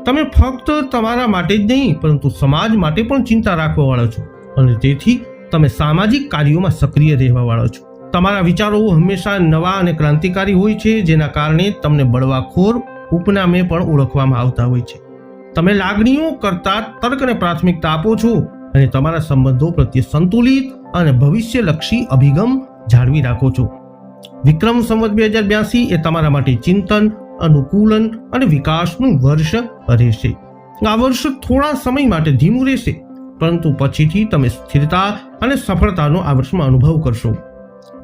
તમે ફક્ત તમારા માટે જ નહીં પરંતુ સમાજ માટે પણ ચિંતા રાખવા વાળા છો અને તેથી તમે સામાજિક કાર્યોમાં સક્રિય રહેવા વાળા છો. તમારા વિચારો હંમેશા નવા અને ક્રાંતિકારી હોય છે, જેના કારણે તમને બળવાખોર ઉપનામે પણ ઓળખવામાં આવતા હોય છે. તમે લાગણીઓ કરતા તર્કને પ્રાથમિકતા આપો છો અને તમારા સંબંધો પ્રત્યે સંતુલિત અને ભવિષ્યલક્ષી અભિગમ જાળવી રાખો છો. વિક્રમ સંવત 2082 એ તમારા માટે ચિંતન, અનુકૂલન અને વિકાસનું વર્ષ રહેશે. આ વર્ષ થોડા સમય માટે ધીમું રહેશે, પરંતુ પછીથી તમે સ્થિરતા અને સફળતાનો આ વર્ષમાં અનુભવ કરશો.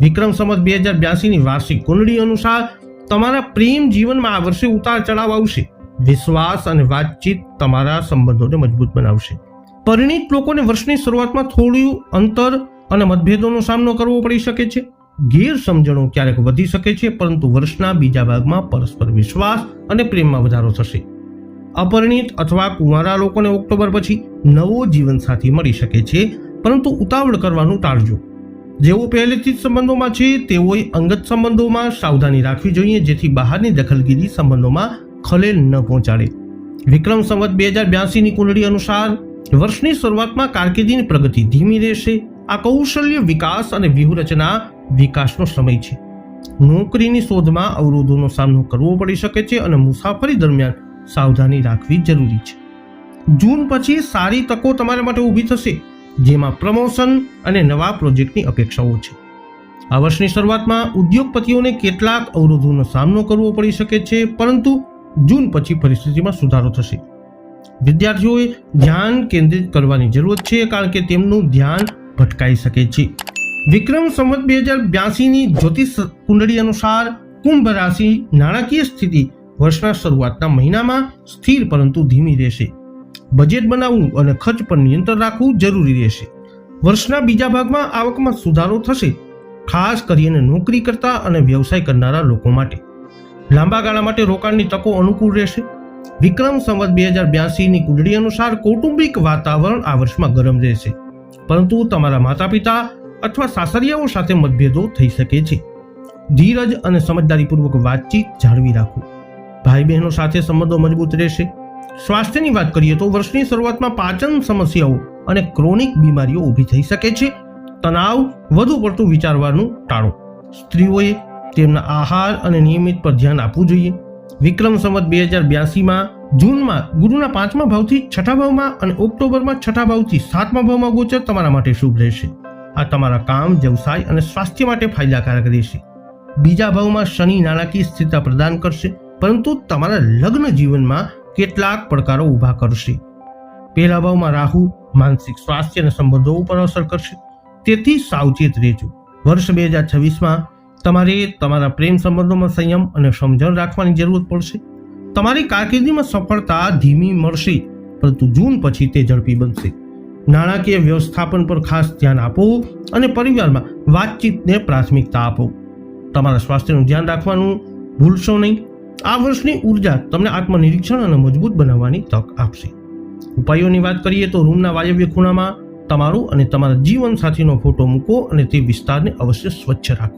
વિક્રમ સંવત 2082ની વાર્ષિક કુંડળી અનુસાર તમારા પ્રેમ જીવનમાં આ વર્ષે ઉતાર ચઢાવ આવશે. વિશ્વાસ અને વાતચીત તમારા સંબંધોને મજબૂત બનાવશે. પરિણીત લોકોને વર્ષની શરૂઆતમાં થોડું અંતર અને મતભેદોનો સામનો કરવો પડી શકે છે. ગેરસમજણો ક્યારેક વધી શકે છે, પરંતુ વર્ષના બીજા ભાગમાં પરસ્પર વિશ્વાસ અને પ્રેમમાં વધારો થશે. અપરિણીત અથવા કુંવારા લોકોને ઓક્ટોબર પછી નવો જીવનસાથી મળી શકે છે, પરંતુ ઉતાવળ કરવાનું ટાળજો. જેઓ પહેલેથી જ સંબંધોમાં છે તેઓએ અંગત સંબંધોમાં સાવધાની રાખવી જોઈએ, જેથી બહારની દખલગીરી સંબંધોમાં ખલેલ ન પહોંચાડે. વિક્રમ સંવત 2082ની કુંડળી અનુસાર વર્ષની શરૂઆતમાં કારકિર્દીની પ્રગતિ ધીમી રહેશે. આ કૌશલ્ય વિકાસ અને વ્યૂહરચના વિકાસનો સમય છે. નોકરીની શોધમાં અવરોધોનો સામનો કરવો પડી શકે છે અને મુસાફરી દરમિયાન સાવધાની રાખવી જરૂરી છે. જૂન પછી સારી તકો તમારા માટે ઊભી થશે, જેમાં પ્રમોશન અને નવા પ્રોજેક્ટની અપેક્ષાઓ છે. આ વર્ષની શરૂઆતમાં ઉદ્યોગપતિઓને કેટલાક અવરોધોનો સામનો કરવો પડી શકે છે, પરંતુ જૂન પછી પરિસ્થિતિમાં સુધારો થશે. વિદ્યાર્થીઓએ ધ્યાન કેન્દ્રિત કરવાની જરૂર છે, કારણ કે તેમનું ધ્યાન ભટકાઈ શકે છે. વિક્રમ સંવત 2082ની જ્યોતિષ કુંડળી અનુસાર કુંભ રાશિ નાણાકીય સ્થિતિ વર્ષના શરૂઆતના મહિનામાં સ્થિર પરંતુ ધીમી રહેશે. બજેટ બનાવવું અને ખર્ચ પર નિયંત્રણ રાખવું જરૂરી રહેશે. વર્ષના બીજા ભાગમાં આવકમાં સુધારો થશે, ખાસ કરીને નોકરી કરતા અને વ્યવસાય કરનારા લોકો માટે. લાંબા ગાળા માટે રોકાણની તકો અનુકૂળ રહેશે. વિક્રમ સંવત 2082ની કુંડળી અનુસાર કૌટુંબિક વાતાવરણ આ વર્ષમાં ગરમ રહેશે, પરંતુ તમારા માતા પિતા અથવા સાસરિયાઓ સાથે મતભેદો થઈ શકે છે. ધીરજ અને સમજદારીપૂર્વક વાતચીત જાળવી રાખો. ભાઈ બહેનો સાથે સંબંધો મજબૂત રહેશે. સ્વાસ્થ્યની વાત કરીએ તો વર્ષની શરૂઆતમાં પાચન સમસ્યાઓ અને ક્રોનિક બીમારીઓ ઊભી થઈ શકે છે. તણાવ વધુ પડતું વિચારવાનું ટાળો. સ્ત્રીઓએ તેમના આહાર અને નિયમિત પર ધ્યાન આપવું જોઈએ. વિક્રમ સંવત 2082માં જૂનમાં ગુરુના 5મા ભાવથી 6ઠા ભાવમાં અને ઓક્ટોબરમાં 6ઠા ભાવથી 7મા ભાવમાં ગોચર તમારા માટે શુભ રહેશે. આ તમારા કામ, વ્યવસાય અને સ્વાસ્થ્ય માટે ફાયદાકારક રહેશે. બીજા ભાવમાં શનિ નાણાકીય સ્થિરતા પ્રદાન કરશે, પરંતુ તમારા લગ્ન જીવનમાં કેટલાક પડકારો ઊભા કરશે. પહેલા ભાવમાં રાહુ માનસિક સ્વાસ્થ્ય અને સંબંધો ઉપર અસર કરશે, તેથી સાવચેત રહેજો. વર્ષ 2026માં તમારે તમારા પ્રેમ સંબંધોમાં સંયમ અને સમજણ રાખવાની જરૂર પડશે. તમારી કારકિર્દીમાં સફળતા ધીમી મળશે, પરંતુ જૂન પછી તે ઝડપી બનશે. નાણાકીય વ્યવસ્થાપન પર ખાસ ધ્યાન આપો અને પરિવારમાં વાતચીતને પ્રાથમિકતા આપો. તમારા સ્વાસ્થ્યનું ધ્યાન રાખવાનું ભૂલશો નહીં. આ વર્ષની ઉર્જા તમને આત્મનિરીક્ષણ અને મજબૂત બનાવવાની તક આપશે. ઉપાયોની વાત કરીએ તો રૂમના વાયવ્ય ખૂણામાં તમારું અને તમારા જીવન સાથીનો ફોટો મૂકો અને તે વિસ્તારને અવશ્ય સ્વચ્છ રાખો.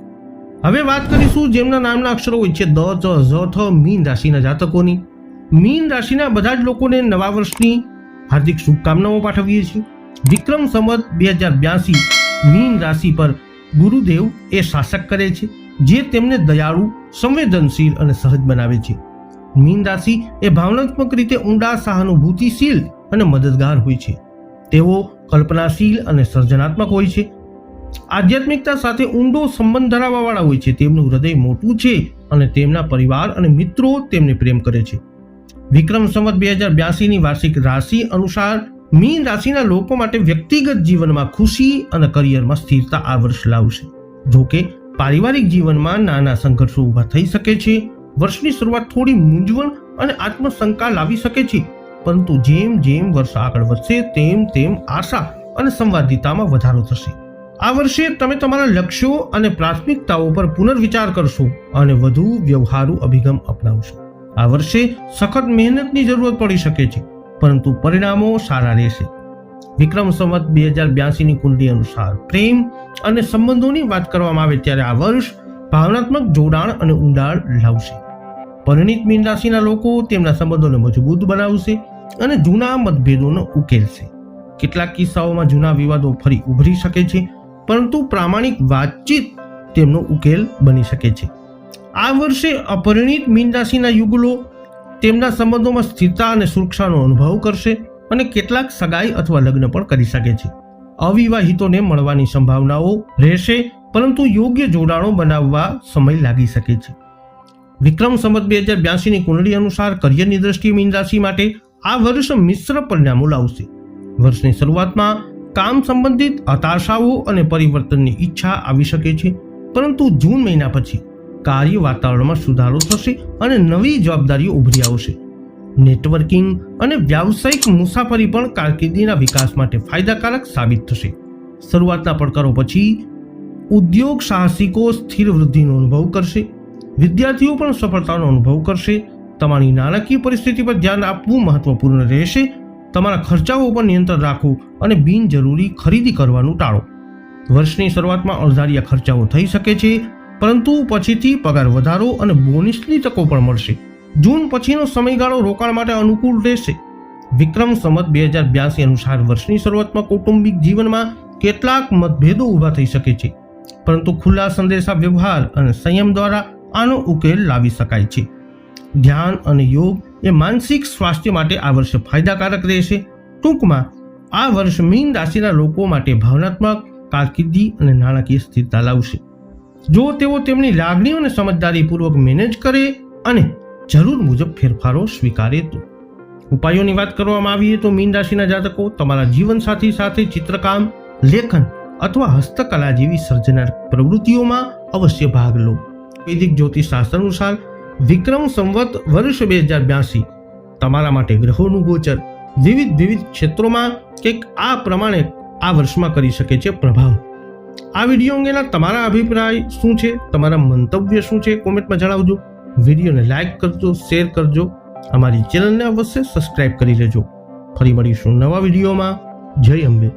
હવે વાત કરીશું જેમના નામના અક્ષરો હોય છે દ, ચ, ઝ, થ, મીન રાશિના જાતકોની. મીન રાશિના બધા જ લોકોને નવા વર્ષની હાર્દિક શુભકામનાઓ પાઠવીએ છીએ. વિક્રમ સંવત 2082 મીન રાશિ પર ગુરુદેવ એ શાસક કરે છે, જે તેમને દયાળુ, સંવેદનશીલ અને સહજ બનાવે છે. મીન રાશિ એ ભાવનાત્મક રીતે ઊંડા, સહાનુભૂતિશીલ અને મદદગાર હોય છે. તેઓ કલ્પનાશીલ અને સર્જનાત્મક હોય છે. આધ્યાત્મિકતા સાથે ઊંડો સંબંધ ધરાવવાવાળા હોય છે. તેમનું હૃદય મોટું છે અને તેમના પરિવાર અને મિત્રો તેમને પ્રેમ કરે છે. વિક્રમ સંવત 2082ની વાર્ષિક રાશિ અનુસાર મીન રાશિના લોકો માટે વ્યક્તિગત જીવનમાં ખુશી અને કરિયરમાં સ્થિરતા આ વર્ષ લાવશે. જો કે પારિવારિક જીવનમાં નાના સંઘર્ષો ઊભા થઈ શકે છે. વર્ષની શરૂઆત થોડી મૂંઝવણ અને આત્મશંકા લાવી શકે છે, પરંતુ જેમ જેમ વર્ષ આગળ વધશે તેમ તેમ આશા અને સંવાદિતામાં વધારો થશે. આ વર્ષે તમે તમારા લક્ષ્યો અને પ્રાથમિકતાઓ પર પુનર્વિચાર કરશો અને વધુ વ્યવહારુ અભિગમ અપનાવશો. આ વર્ષે સખત મહેનતની જરૂરત પડી શકે છે, પરંતુ પરિણામો સારા રહેશે. વિક્રમ સંવત 2082 ની કુંડલી અનુસાર પ્રેમ અને સંબંધોની વાત કરવામાં આવે ત્યારે આ વર્ષ ભાવનાત્મક જોડાણ અને ઊંડાણ લાવશે. પરિણીત મીન રાશિના લોકો તેમના સંબંધોને મજબૂત બનાવશે અને જૂના મતભેદોનો ઉકેલશે. કેટલાક કિસ્સાઓમાં જૂના વિવાદો ફરી ઉભરી શકે છે, પરંતુ પ્રામાણિક વાતચીત તેમનો ઉકેલ બની શકે છે. આ વર્ષે અપરિણીત મીન રાશિના યુગલો તેમના સંબંધોમાં સ્થિરતા અને સુરક્ષાનો અનુભવ કરશે અને કેટલાક સગાઈ અથવા લગ્ન પણ કરી શકે છે. અવિવાહિતોને મળવાની સંભાવનાઓ રહેશે, પરંતુ યોગ્ય જોડાણો બનાવવા સમય લાગી શકે છે. વિક્રમ સંવત 2082 ની કુંડળી અનુસાર કરિયરની દ્રષ્ટિએ મીન રાશિ માટે આ વર્ષ મિશ્ર પરિણામો લાવશે. વર્ષની શરૂઆતમાં કામ સંબંધિત હતાશાઓ અને પરિવર્તનની ઈચ્છા આવી શકે છે, પરંતુ જૂન મહિના પછી કાર્ય વાતાવરણમાં સુધારો થશે અને નવી જવાબદારીઓ ઉભરી આવશે. નેટવર્કિંગ અને વ્યાવસાયિક મુસાફરી પણ કારકિર્દીના વિકાસ માટે ફાયદાકારક સાબિત થશે. શરૂઆતના પડકારો પછી ઉદ્યોગ સાહસિકો સ્થિર વૃદ્ધિનો અનુભવ કરશે. વિદ્યાર્થીઓ પણ સફળતાનો અનુભવ કરશે. તમારી નાણાકીય પરિસ્થિતિ પર ધ્યાન આપવું મહત્વપૂર્ણ રહેશે. તમારા ખર્ચાઓ પર નિયંત્રણ રાખો અને બિનજરૂરી ખરીદી કરવાનું ટાળો. વર્ષની શરૂઆતમાં અણધાર્યા ખર્ચાઓ થઈ શકે છે, પરંતુ પછીથી પગાર વધારો અને બોનસની તકો પણ મળશે. જૂન પછીનો સમયગાળો રોકાણ માટે અનુકૂળ રહેશે. વિક્રમ સંવત 2082 અનુસાર વર્ષની શરૂઆતમાં કૌટુંબિક જીવનમાં કેટલાક મતભેદો ઊભા થઈ શકે છે, પરંતુ ખુલ્લા સંદેશા વ્યવહાર અને સંયમ દ્વારા આનો ઉકેલ લાવી શકાય છે. ધ્યાન અને યોગ એ માનસિક સ્વાસ્થ્ય માટે આ વર્ષે ફાયદાકારક રહેશે. ટૂંકમાં આ વર્ષ મીન રાશિના લોકો માટે ભાવનાત્મક, કારકિર્દી અને નાણાકીય સ્થિરતા લાવશે. જો તેઓ તેમની લાગણીઓને સમજદારીપૂર્વક મેનેજ કરે અને જરૂર મુજબ ફેરફારો સ્વીકારે તો. ઉપાયોની વાત કરવામાં આવીએ તો મીન રાશિના જાતકો તમારા જીવનસાથી સાથે ચિત્રકામ, લેખન અથવા હસ્તકલા જેવી સર્જનાત્મક પ્રવૃત્તિઓમાં અવશ્ય ભાગ લો. વૈદિક જ્યોતિષ શાસ્ત્ર અનુસાર વિક્રમ સંવત વર્ષ 2082 તમારા માટે ગ્રહોનું ગોચર વિવિધ ક્ષેત્રોમાં કંઈક આ પ્રમાણે આ વર્ષમાં કરી શકે છે પ્રભાવ. આ વિડીયો અંગેના તમારા અભિપ્રાય શું છે, તમારા મંતવ્ય શું છે, કોમેન્ટમાં જણાવજો. વિડીયોને લાઈક કરજો, શેર કરજો. અમારી ચેનલને અવશ્ય સબસ્ક્રાઇબ કરી લેજો. ફરી મળીશું નવા વિડીયોમાં. જય અંબે.